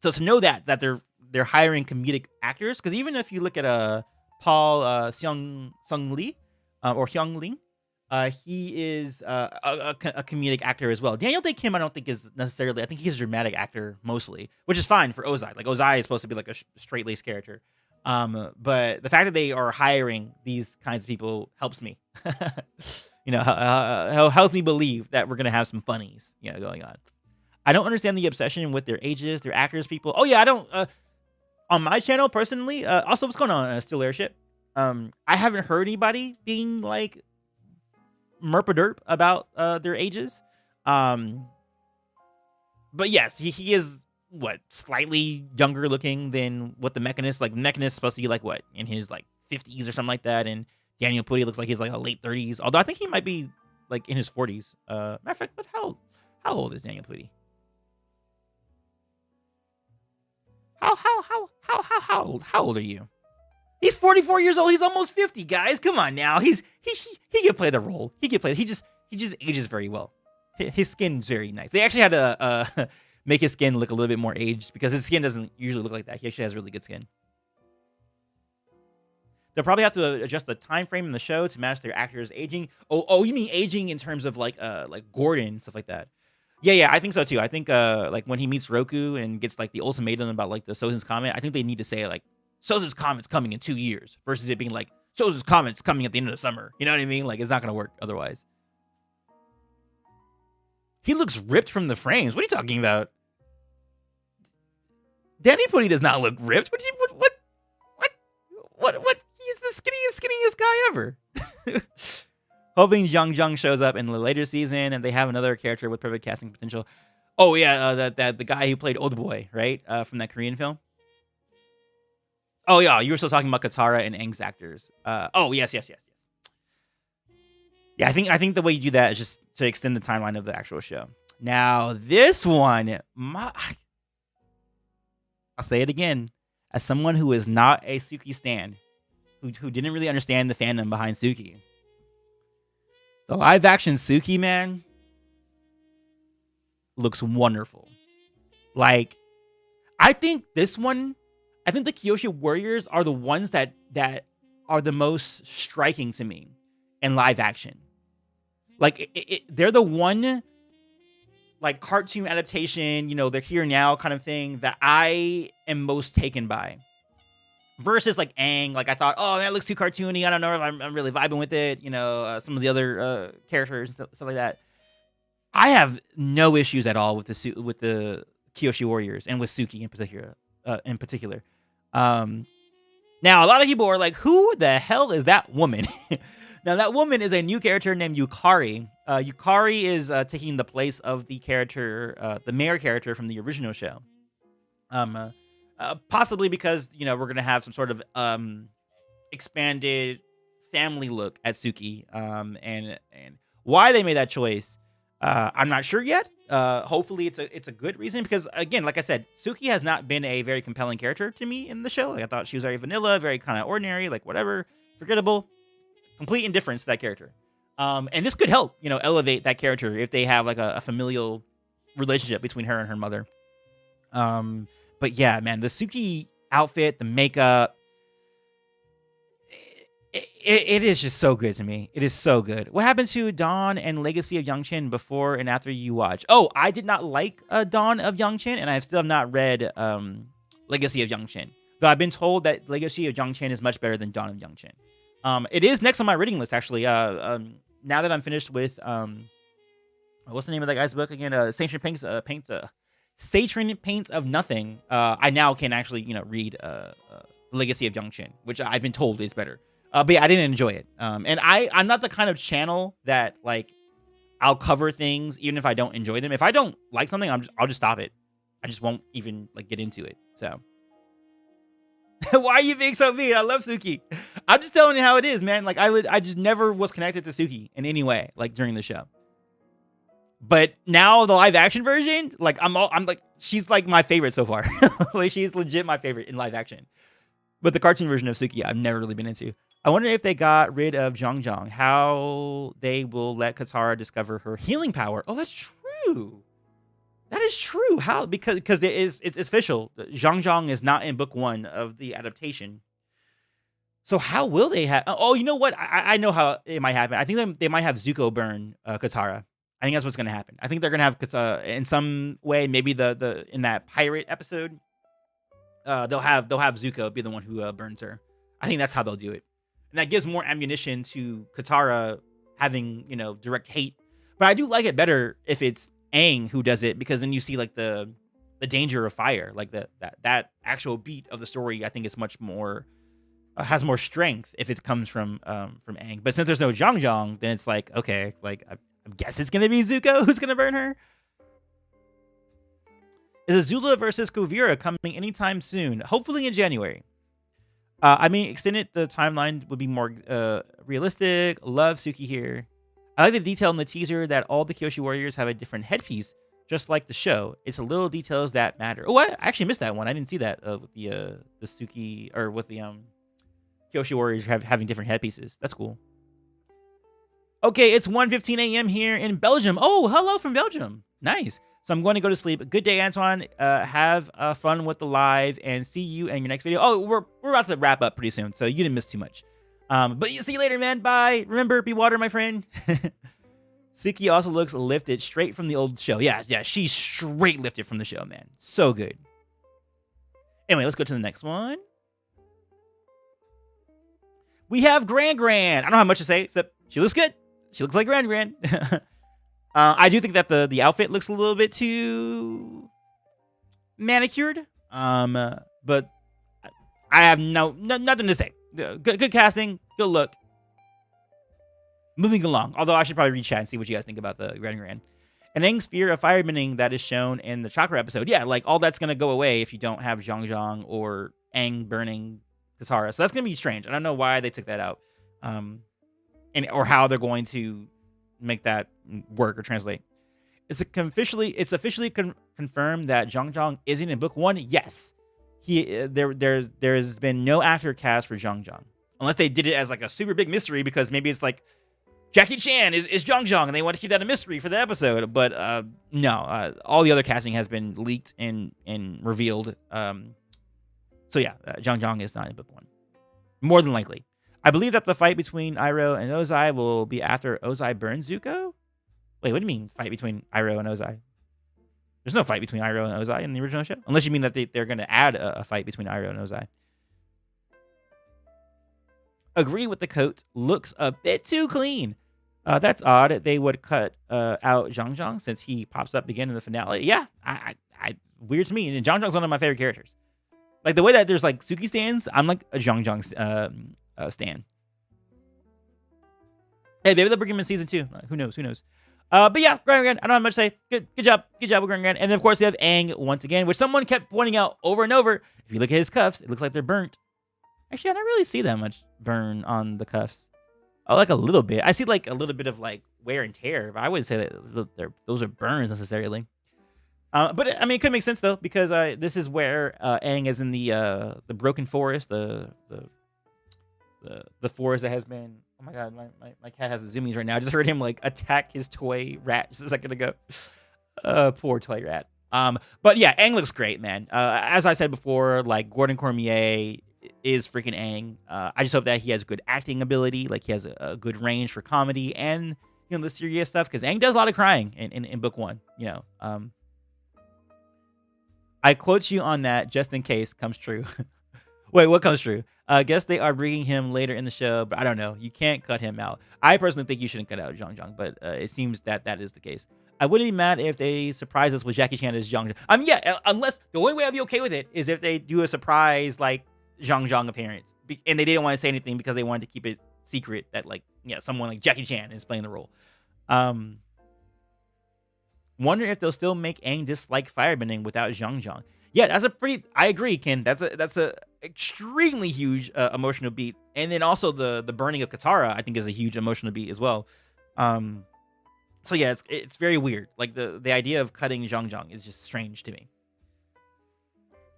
to know that they're hiring comedic actors, because even if you look at Paul Seung Lee or Hyung Ling, he is a comedic actor as well. Daniel Day Kim, I don't think is necessarily. I think he's a dramatic actor mostly, which is fine for Ozai. Like Ozai is supposed to be like a straight laced character. But the fact that they are hiring these kinds of people helps me. Helps me believe that we're gonna have some funnies, going on. I don't understand the obsession with their ages, their actors, people. Oh yeah, I don't. On my channel personally. Also, what's going on, Still Airship? I haven't heard anybody being like merpaderp about their ages. But yes, he is slightly younger looking than what the Mechanist. Like Mechanist is supposed to be like in his like 50s or something like that, and Daniel Pudi looks like he's like a late 30s. Although I think he might be like in his 40s. Matter of fact, but how old is Daniel Pudi? How old are you? He's 44 years old. He's almost 50, guys. Come on now. He can play the role. He can play. He just ages very well. His skin's very nice. They actually had to make his skin look a little bit more aged because his skin doesn't usually look like that. He actually has really good skin. They'll probably have to adjust the time frame in the show to match their actors' aging. Oh, you mean aging in terms of like Gordon and stuff like that? Yeah, I think so too. I think like when he meets Roku and gets like the ultimatum about like the Sozin's Comet, I think they need to say like Sozin's Comet's coming in 2 years versus it being like Sozin's Comet's coming at the end of the summer. You know what I mean? Like it's not gonna work otherwise. He looks ripped from the frames. What are you talking about? Danny Pudi does not look ripped. What? He's the skinniest guy ever. Hoping Zhang Zhang shows up in the later season and they have another character with perfect casting potential. Oh yeah, that the guy who played Old Boy, right? From that Korean film. Oh yeah, you were still talking about Katara and Aang's actors. Oh yes. Yeah, I think the way you do that is just to extend the timeline of the actual show. Now this one, I'll say it again, as someone who is not a Suki stan, who didn't really understand the fandom behind Suki. The live action Suki, man, looks wonderful. Like, I think the Kyoshi Warriors are the ones that are the most striking to me in live action. Like, they're the one, like, cartoon adaptation, they're here now kind of thing that I am most taken by. Versus like Aang, like I thought, oh man, it looks too cartoony. I don't know if I'm really vibing with it. Some of the other characters and stuff like that. I have no issues at all with the Kyoshi Warriors and with Suki in particular. Now a lot of people are like, who the hell is that woman? Now, that woman is a new character named Yukari. Yukari is taking the place of the character, the mayor character from the original show. Possibly because, you know, we're going to have some sort of expanded family look at Suki. And why they made that choice, I'm not sure yet. Hopefully it's a good reason, because again, like I said, Suki has not been a very compelling character to me in the show. Like, I thought she was very vanilla, very kind of ordinary, like whatever, forgettable, complete indifference to that character. And this could help, you know, elevate that character if they have like a familial relationship between her and her mother. But yeah, man, the Suki outfit, the makeup, it is just so good to me. It is so good. What happened to Dawn and Legacy of Young-Chin before and after you watch? Oh, I did not like Dawn of Young-Chin, and I still have not read Legacy of Young-Chin. Though I've been told that Legacy of Young-Chin is much better than Dawn of Young-Chin. It is next on my reading list, actually. Now that I'm finished with what's the name of that guy's book again? Satron Paints of Nothing. I now can actually, you know, read Legacy of Young-Chin, which I've been told is better. But yeah, I didn't enjoy it. And I'm not the kind of channel that, like, I'll cover things even if I don't enjoy them. If I don't like something, I'll just stop it. I just won't even, like, get into it. So why are you being so mean? I love Suki. I'm just telling you how it is, man. Like, I just never was connected to Suki in any way, like, during the show. But now the live action version, like, I'm like, she's like my favorite so far. Like, she's legit my favorite in live action. But the cartoon version of Suki, I've never really been into. I wonder if they got rid of Zhang, how they will let Katara discover her healing power. Oh, that's true. That is true. How? Because it's official. Zhang is not in book 1 of the adaptation. So how will they have? Oh, you know what? I know how it might happen. I think they might have Zuko burn Katara. I think that's what's going to happen. I think they're going to have Katara in some way. Maybe the in that pirate episode, they'll have Zuko be the one who burns her. I think that's how they'll do it. And that gives more ammunition to Katara having, you know, direct hate. But I do like it better if it's Aang who does it, because then you see, like, the danger of fire. Like, that actual beat of the story, I think, is much more has more strength if it comes from Aang. But since there's no Zhang, then it's like, okay, like, I guess it's gonna be Zuko who's gonna burn her. Is Azula versus Kuvira coming anytime soon? Hopefully in January. I mean, extended the timeline would be more realistic. Love Suki here. I like the detail in the teaser that all the Kyoshi warriors have a different headpiece, just like the show. It's the little details that matter. Oh, I actually missed that one. I didn't see that with the Suki, or with the Kyoshi warriors having different headpieces. That's cool. Okay, it's 1:15 a.m. here in Belgium. Oh, hello from Belgium. Nice. So I'm going to go to sleep. Good day, Antoine. Have fun with the live, and see you in your next video. Oh, we're about to wrap up pretty soon, so you didn't miss too much. But see you later, man. Bye. Remember, be water, my friend. Suki also looks lifted straight from the old show. Yeah, she's straight lifted from the show, man. So good. Anyway, let's go to the next one. We have Gran. I don't have much to say, except she looks good. She looks like Gran. I do think that the outfit looks a little bit too manicured. But I have nothing to say. Good casting, good look. Moving along. Although I should probably read chat and see what you guys think about the Gran. And Aang's fear of firebending that is shown in the Chakra episode. Yeah, like, all that's gonna go away if you don't have Zhang or Aang burning Katara. So that's gonna be strange. I don't know why they took that out. Or how they're going to make that work or translate. It's officially confirmed that Zhang isn't in book 1. Yes, there's been no actor cast for Zhang, unless they did it as like a super big mystery, because maybe it's like Jackie Chan is Zhang and they want to keep that a mystery for the episode. But no, all the other casting has been leaked and revealed. So yeah, Zhang is not in book 1, more than likely. I believe that the fight between Iroh and Ozai will be after Ozai burns Zuko. Wait, what do you mean fight between Iroh and Ozai? There's no fight between Iroh and Ozai in the original show, unless you mean that they're going to add a fight between Iroh and Ozai. Agree with the coat. Looks a bit too clean. That's odd. They would cut out Zhang since he pops up again in the finale. Yeah, I weird to me. And Zhang's one of my favorite characters. Like, the way that there's like Suki stands, I'm like a Zhang stan. Hey, maybe they'll bring him in season 2. Who knows? Who knows? But yeah, Grand. I don't have much to say. Good job with Grand. And then of course we have Aang once again, which someone kept pointing out over and over. If you look at his cuffs, it looks like they're burnt. Actually, I don't really see that much burn on the cuffs. Oh, like a little bit. I see like a little bit of like wear and tear, but I wouldn't say that those are burns necessarily. But I mean, it could make sense though, because this is where Aang is in the broken forest, the forest that has been. Oh my god, my cat has the zoomies right now. I just heard him like attack his toy rat just a second ago. Poor toy rat. But yeah, Aang looks great, man. As I said before, like Gordon Cormier is freaking Aang. I just hope that he has good acting ability, like he has a good range for comedy and the serious stuff, because Aang does a lot of crying in book 1. I quote you on that just in case comes true. Wait, what comes true? Guess they are bringing him later in the show, but I don't know. You can't cut him out. I personally think you shouldn't cut out Zhang, but it seems that is the case. I wouldn't be mad if they surprise us with Jackie Chan as Zhang. I mean, yeah, unless the only way I'd be okay with it is if they do a surprise like Zhang appearance, and they didn't want to say anything because they wanted to keep it secret that someone like Jackie Chan is playing the role. Wonder if they'll still make Aang dislike firebending without Zhang. Yeah, I agree, Ken. That's a extremely huge emotional beat, and then also the burning of Katara I think is a huge emotional beat as well. So yeah, it's very weird. Like the idea of cutting Zhang is just strange to me.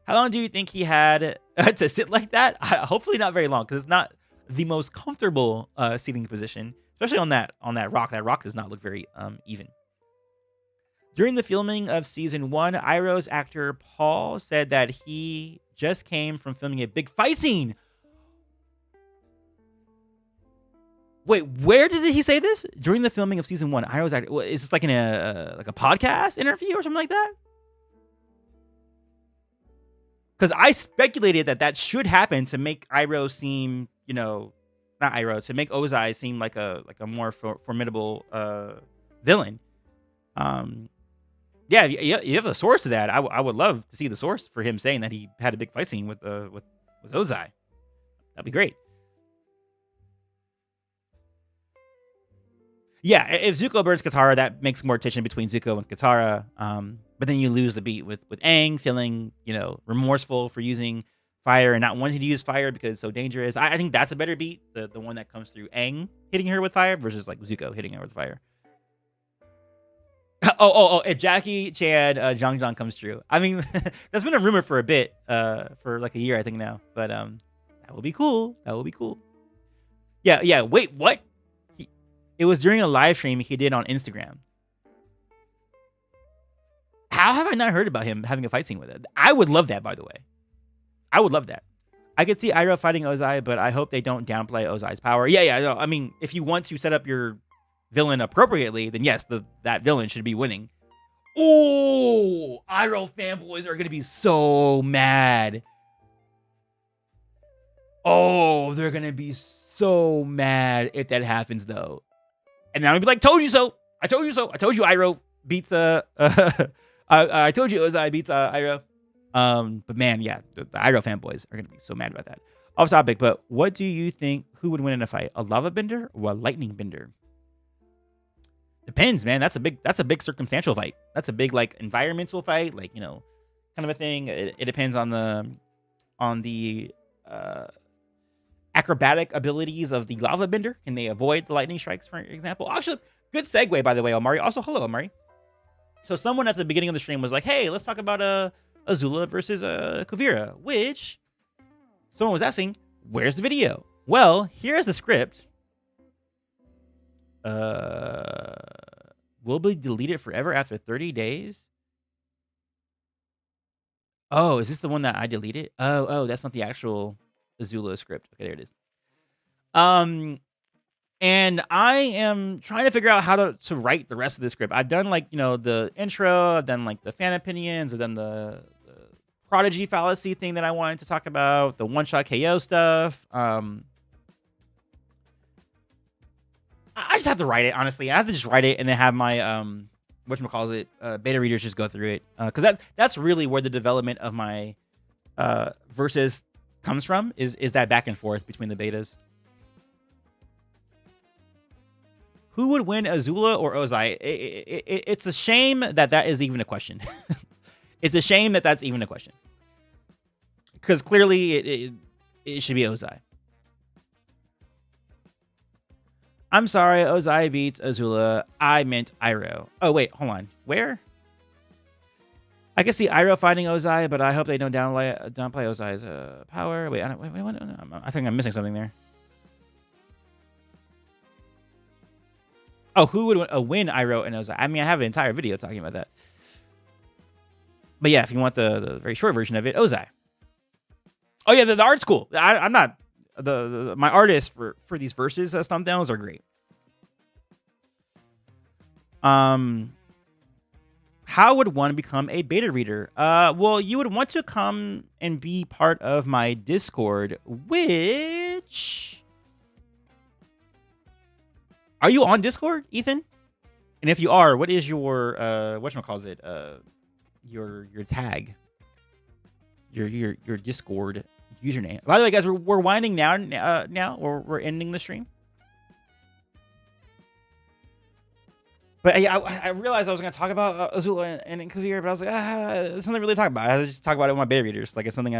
How long do you think he had to sit like that? Hopefully not very long, because it's not the most comfortable seating position, especially on that rock. That rock does not look very even. During the filming of season 1, Iroh's actor Paul said that he just came from filming a big fight scene. Wait, where did he say this? During the filming of season 1, Iroh's actor. Is this like in a podcast interview or something like that? Because I speculated that should happen to make Iroh seem, not Iroh, to make Ozai seem like a more formidable villain. Yeah, you have a source to that. I would love to see the source for him saying that he had a big fight scene with Ozai. That'd be great. Yeah, if Zuko burns Katara, that makes more tension between Zuko and Katara. But then you lose the beat with Aang feeling, remorseful for using fire and not wanting to use fire because it's so dangerous. I think that's a better beat, the one that comes through Aang hitting her with fire versus like Zuko hitting her with fire. Oh! If Jackie Chan Zhang comes true, I mean, that's been a rumor for a bit, for like a year I think now. But that would be cool. Yeah. Wait, what? It was during a live stream he did on Instagram. How have I not heard about him having a fight scene with it? I would love that, by the way. I would love that. I could see Iroh fighting Ozai, but I hope they don't downplay Ozai's power. Yeah. No, I mean, if you want to set up your villain appropriately, then yes, that villain should be winning. Oh, Iroh fanboys are gonna be so mad. Oh, they're gonna be so mad if that happens, though. And then I'll be like, "Told you so! I told you so! I told you Iroh beats I told you Ozai beats Iroh." But man, yeah, the Iroh fanboys are gonna be so mad about that. Off topic, but what do you think? Who would win in a fight, a lava bender or a lightning bender? Depends, man. That's a big circumstantial fight. That's a big like environmental fight, like kind of a thing. It depends on the acrobatic abilities of the lava bender. Can they avoid the lightning strikes, for example? Actually, good segue, by the way, Omari. Also, hello, Omari. So someone at the beginning of the stream was like, "Hey, let's talk about Azula versus Kuvira," which someone was asking, "Where's the video?" Well, here's the script. Will be deleted forever after 30 days. Oh, is this the one that I deleted? Oh, that's not the actual Azula script. Okay, there it is. And I am trying to figure out how to write the rest of the script. I've done like, the intro, I've done like the fan opinions, I've done the prodigy fallacy thing that I wanted to talk about, the one-shot KO stuff. I just have to write it, honestly. I have to just write it and then have my whatchamacallit, beta readers just go through it. Because that's really where the development of my verses comes from, is that back and forth between the betas. Who would win, Azula or Ozai? It's a shame that is even a question. It's a shame that that's even a question. Because clearly it should be Ozai. I'm sorry, Ozai beats Azula. I meant Iroh. Oh, wait, hold on. Where? I can see Iroh fighting Ozai, but I hope they don't downplay Ozai's power. Wait, I think I'm missing something there. Oh, who would win Iroh and Ozai? I mean, I have an entire video talking about that. But yeah, if you want the very short version of it, Ozai. Oh yeah, the art's cool. I'm not my artists for these verses thumbnails are great. How would one become a beta reader? Well, you would want to come and be part of my Discord, which... Are you on Discord, Ethan? And if you are, what is your whatchamacallit? Your tag. Your Discord username. By the way, guys, we're winding down now, or we're ending the stream. But I realized I was going to talk about Azula and Kavir, but I was like, there's something really to talk about. I just talk about it with my beta readers. Like, it's something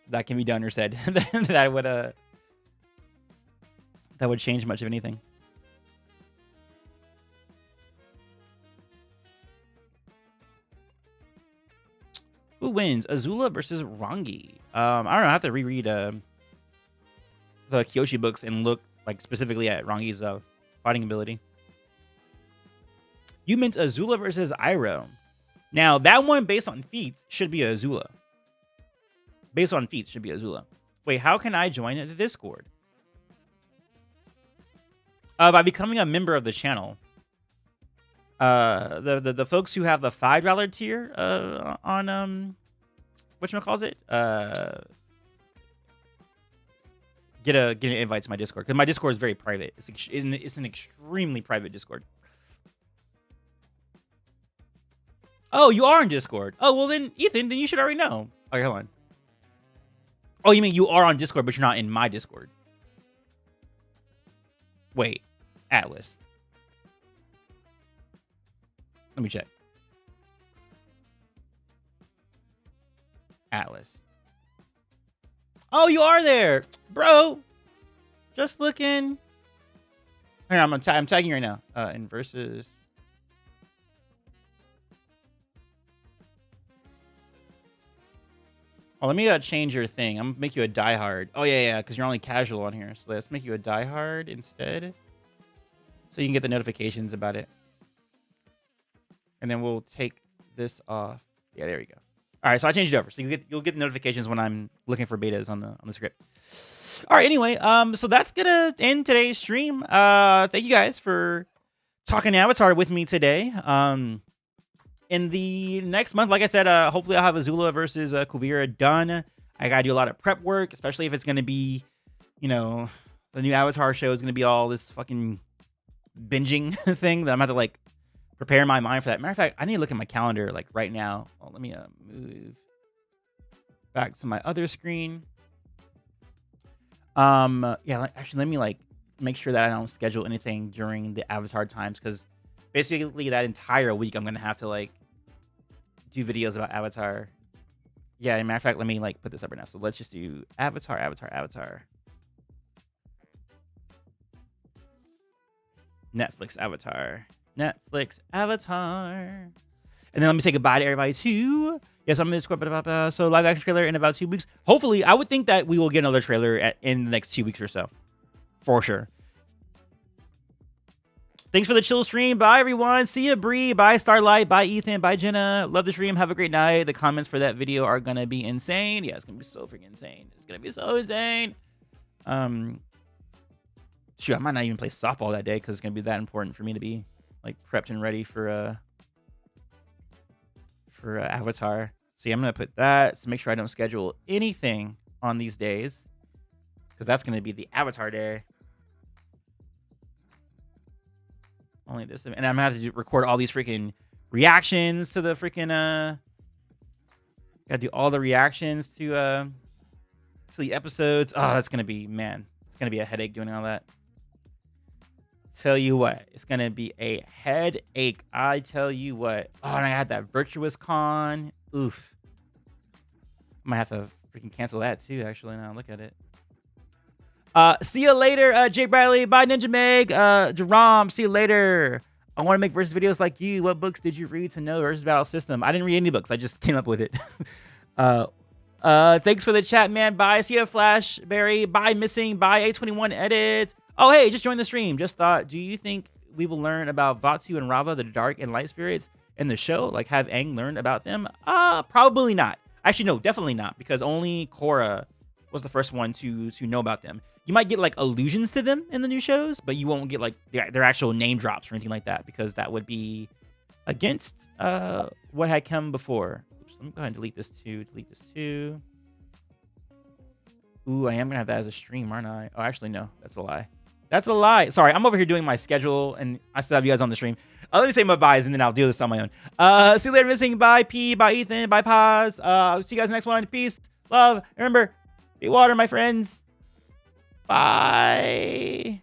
that can be done or said that would change much of anything. Who wins, Azula versus Rangi? I don't know. I have to reread the Kyoshi books and look like specifically at Rangi's fighting ability. You meant Azula versus Iroh. Now, that one based on feats should be Azula. Based on feats should be Azula. Wait, how can I join the Discord? By becoming a member of the channel. The folks who have the $5 tier on whatchamacallit, get an invite to my Discord, because my Discord is very private. It's an extremely private Discord. Oh, you are on Discord. Oh, well then, Ethan, then you should already know. Okay, hold on. Oh, you mean you are on Discord, but you're not in my Discord? Wait, Atlas. Let me check. Atlas. Oh, you are there, bro. Just looking. Here, I'm tagging you right now. In versus. Oh, let me change your thing. I'm gonna make you a diehard. Oh yeah, because you're only casual on here. So let's make you a diehard instead, so you can get the notifications about it. And then we'll take this off. Yeah, there we go. All right, so I changed it over, so you'll get notifications when I'm looking for betas on the script. All right, anyway, so that's gonna end today's stream. Thank you guys for talking Avatar with me today. In the next month, like I said, hopefully I'll have Azula versus Kuvira done. I gotta do a lot of prep work, especially if it's gonna be, you know, the new Avatar show is gonna be all this fucking binging thing that I'm gonna have to like prepare my mind for that. Matter of fact, I need to look at my calendar like right now. Oh, let me move back to my other screen. Yeah, actually, let me like make sure that I don't schedule anything during the Avatar times, because basically that entire week I'm gonna have to like do videos about Avatar. Yeah, as a matter of fact, let me like put this up right now. So let's just do Avatar. Netflix Avatar. And then let me say goodbye to everybody too. Yes, I'm in the so live action trailer in about 2 weeks. Hopefully, I would think that we will get another trailer in the next 2 weeks or so, for sure. Thanks for the chill stream. Bye, everyone. See ya, Bree. Bye, Starlight. Bye, Ethan. Bye, Jenna. Love the stream. Have a great night. The comments for that video are going to be insane. Yeah, it's going to be so freaking insane. It's going to be so insane. Shoot, I might not even play softball that day because it's going to be that important for me to be like prepped and ready for Avatar. So yeah, I'm going to put that. So make sure I don't schedule anything on these days, because that's going to be the Avatar day. Only this, and I'm gonna have to record all these freaking reactions to the freaking gotta do all the reactions to the episodes. Oh, that's gonna be, man, it's gonna be a headache doing all that. tell you what, it's gonna be a headache. I tell you what. Oh, and I had that Virtuous Con. Oof. Might have to freaking cancel that too. Actually, now look at it. See you later, Jake Bradley. Bye, Ninja Meg. Jerome, see you later. I want to make versus videos like you. What books did you read to know versus battle system? I didn't read any books. I just came up with it. Thanks for the chat, man. Bye. See you, Flashberry. Bye, Missing. Bye, A21 Edits. Oh, hey, just joined the stream. Just thought, do you think we will learn about Vatu and Rava, the dark and light spirits, in the show? Like, have Aang learned about them? Probably not. Actually, no, definitely not, because only Korra was the first one to know about them. You might get like allusions to them in the new shows, but you won't get like their actual name drops or anything like that, because that would be against what had come before. Oops, let me go ahead and delete this too. Delete this too. Ooh, I am gonna have that as a stream, aren't I? Oh, actually, no, that's a lie. That's a lie. Sorry, I'm over here doing my schedule, and I still have you guys on the stream. Let me say my byes, and then I'll do this on my own. See you later, Missing. Bye, P. Bye, Ethan. Bye, Paz. See you guys next one. Peace, love. Remember, be water, my friends. Bye.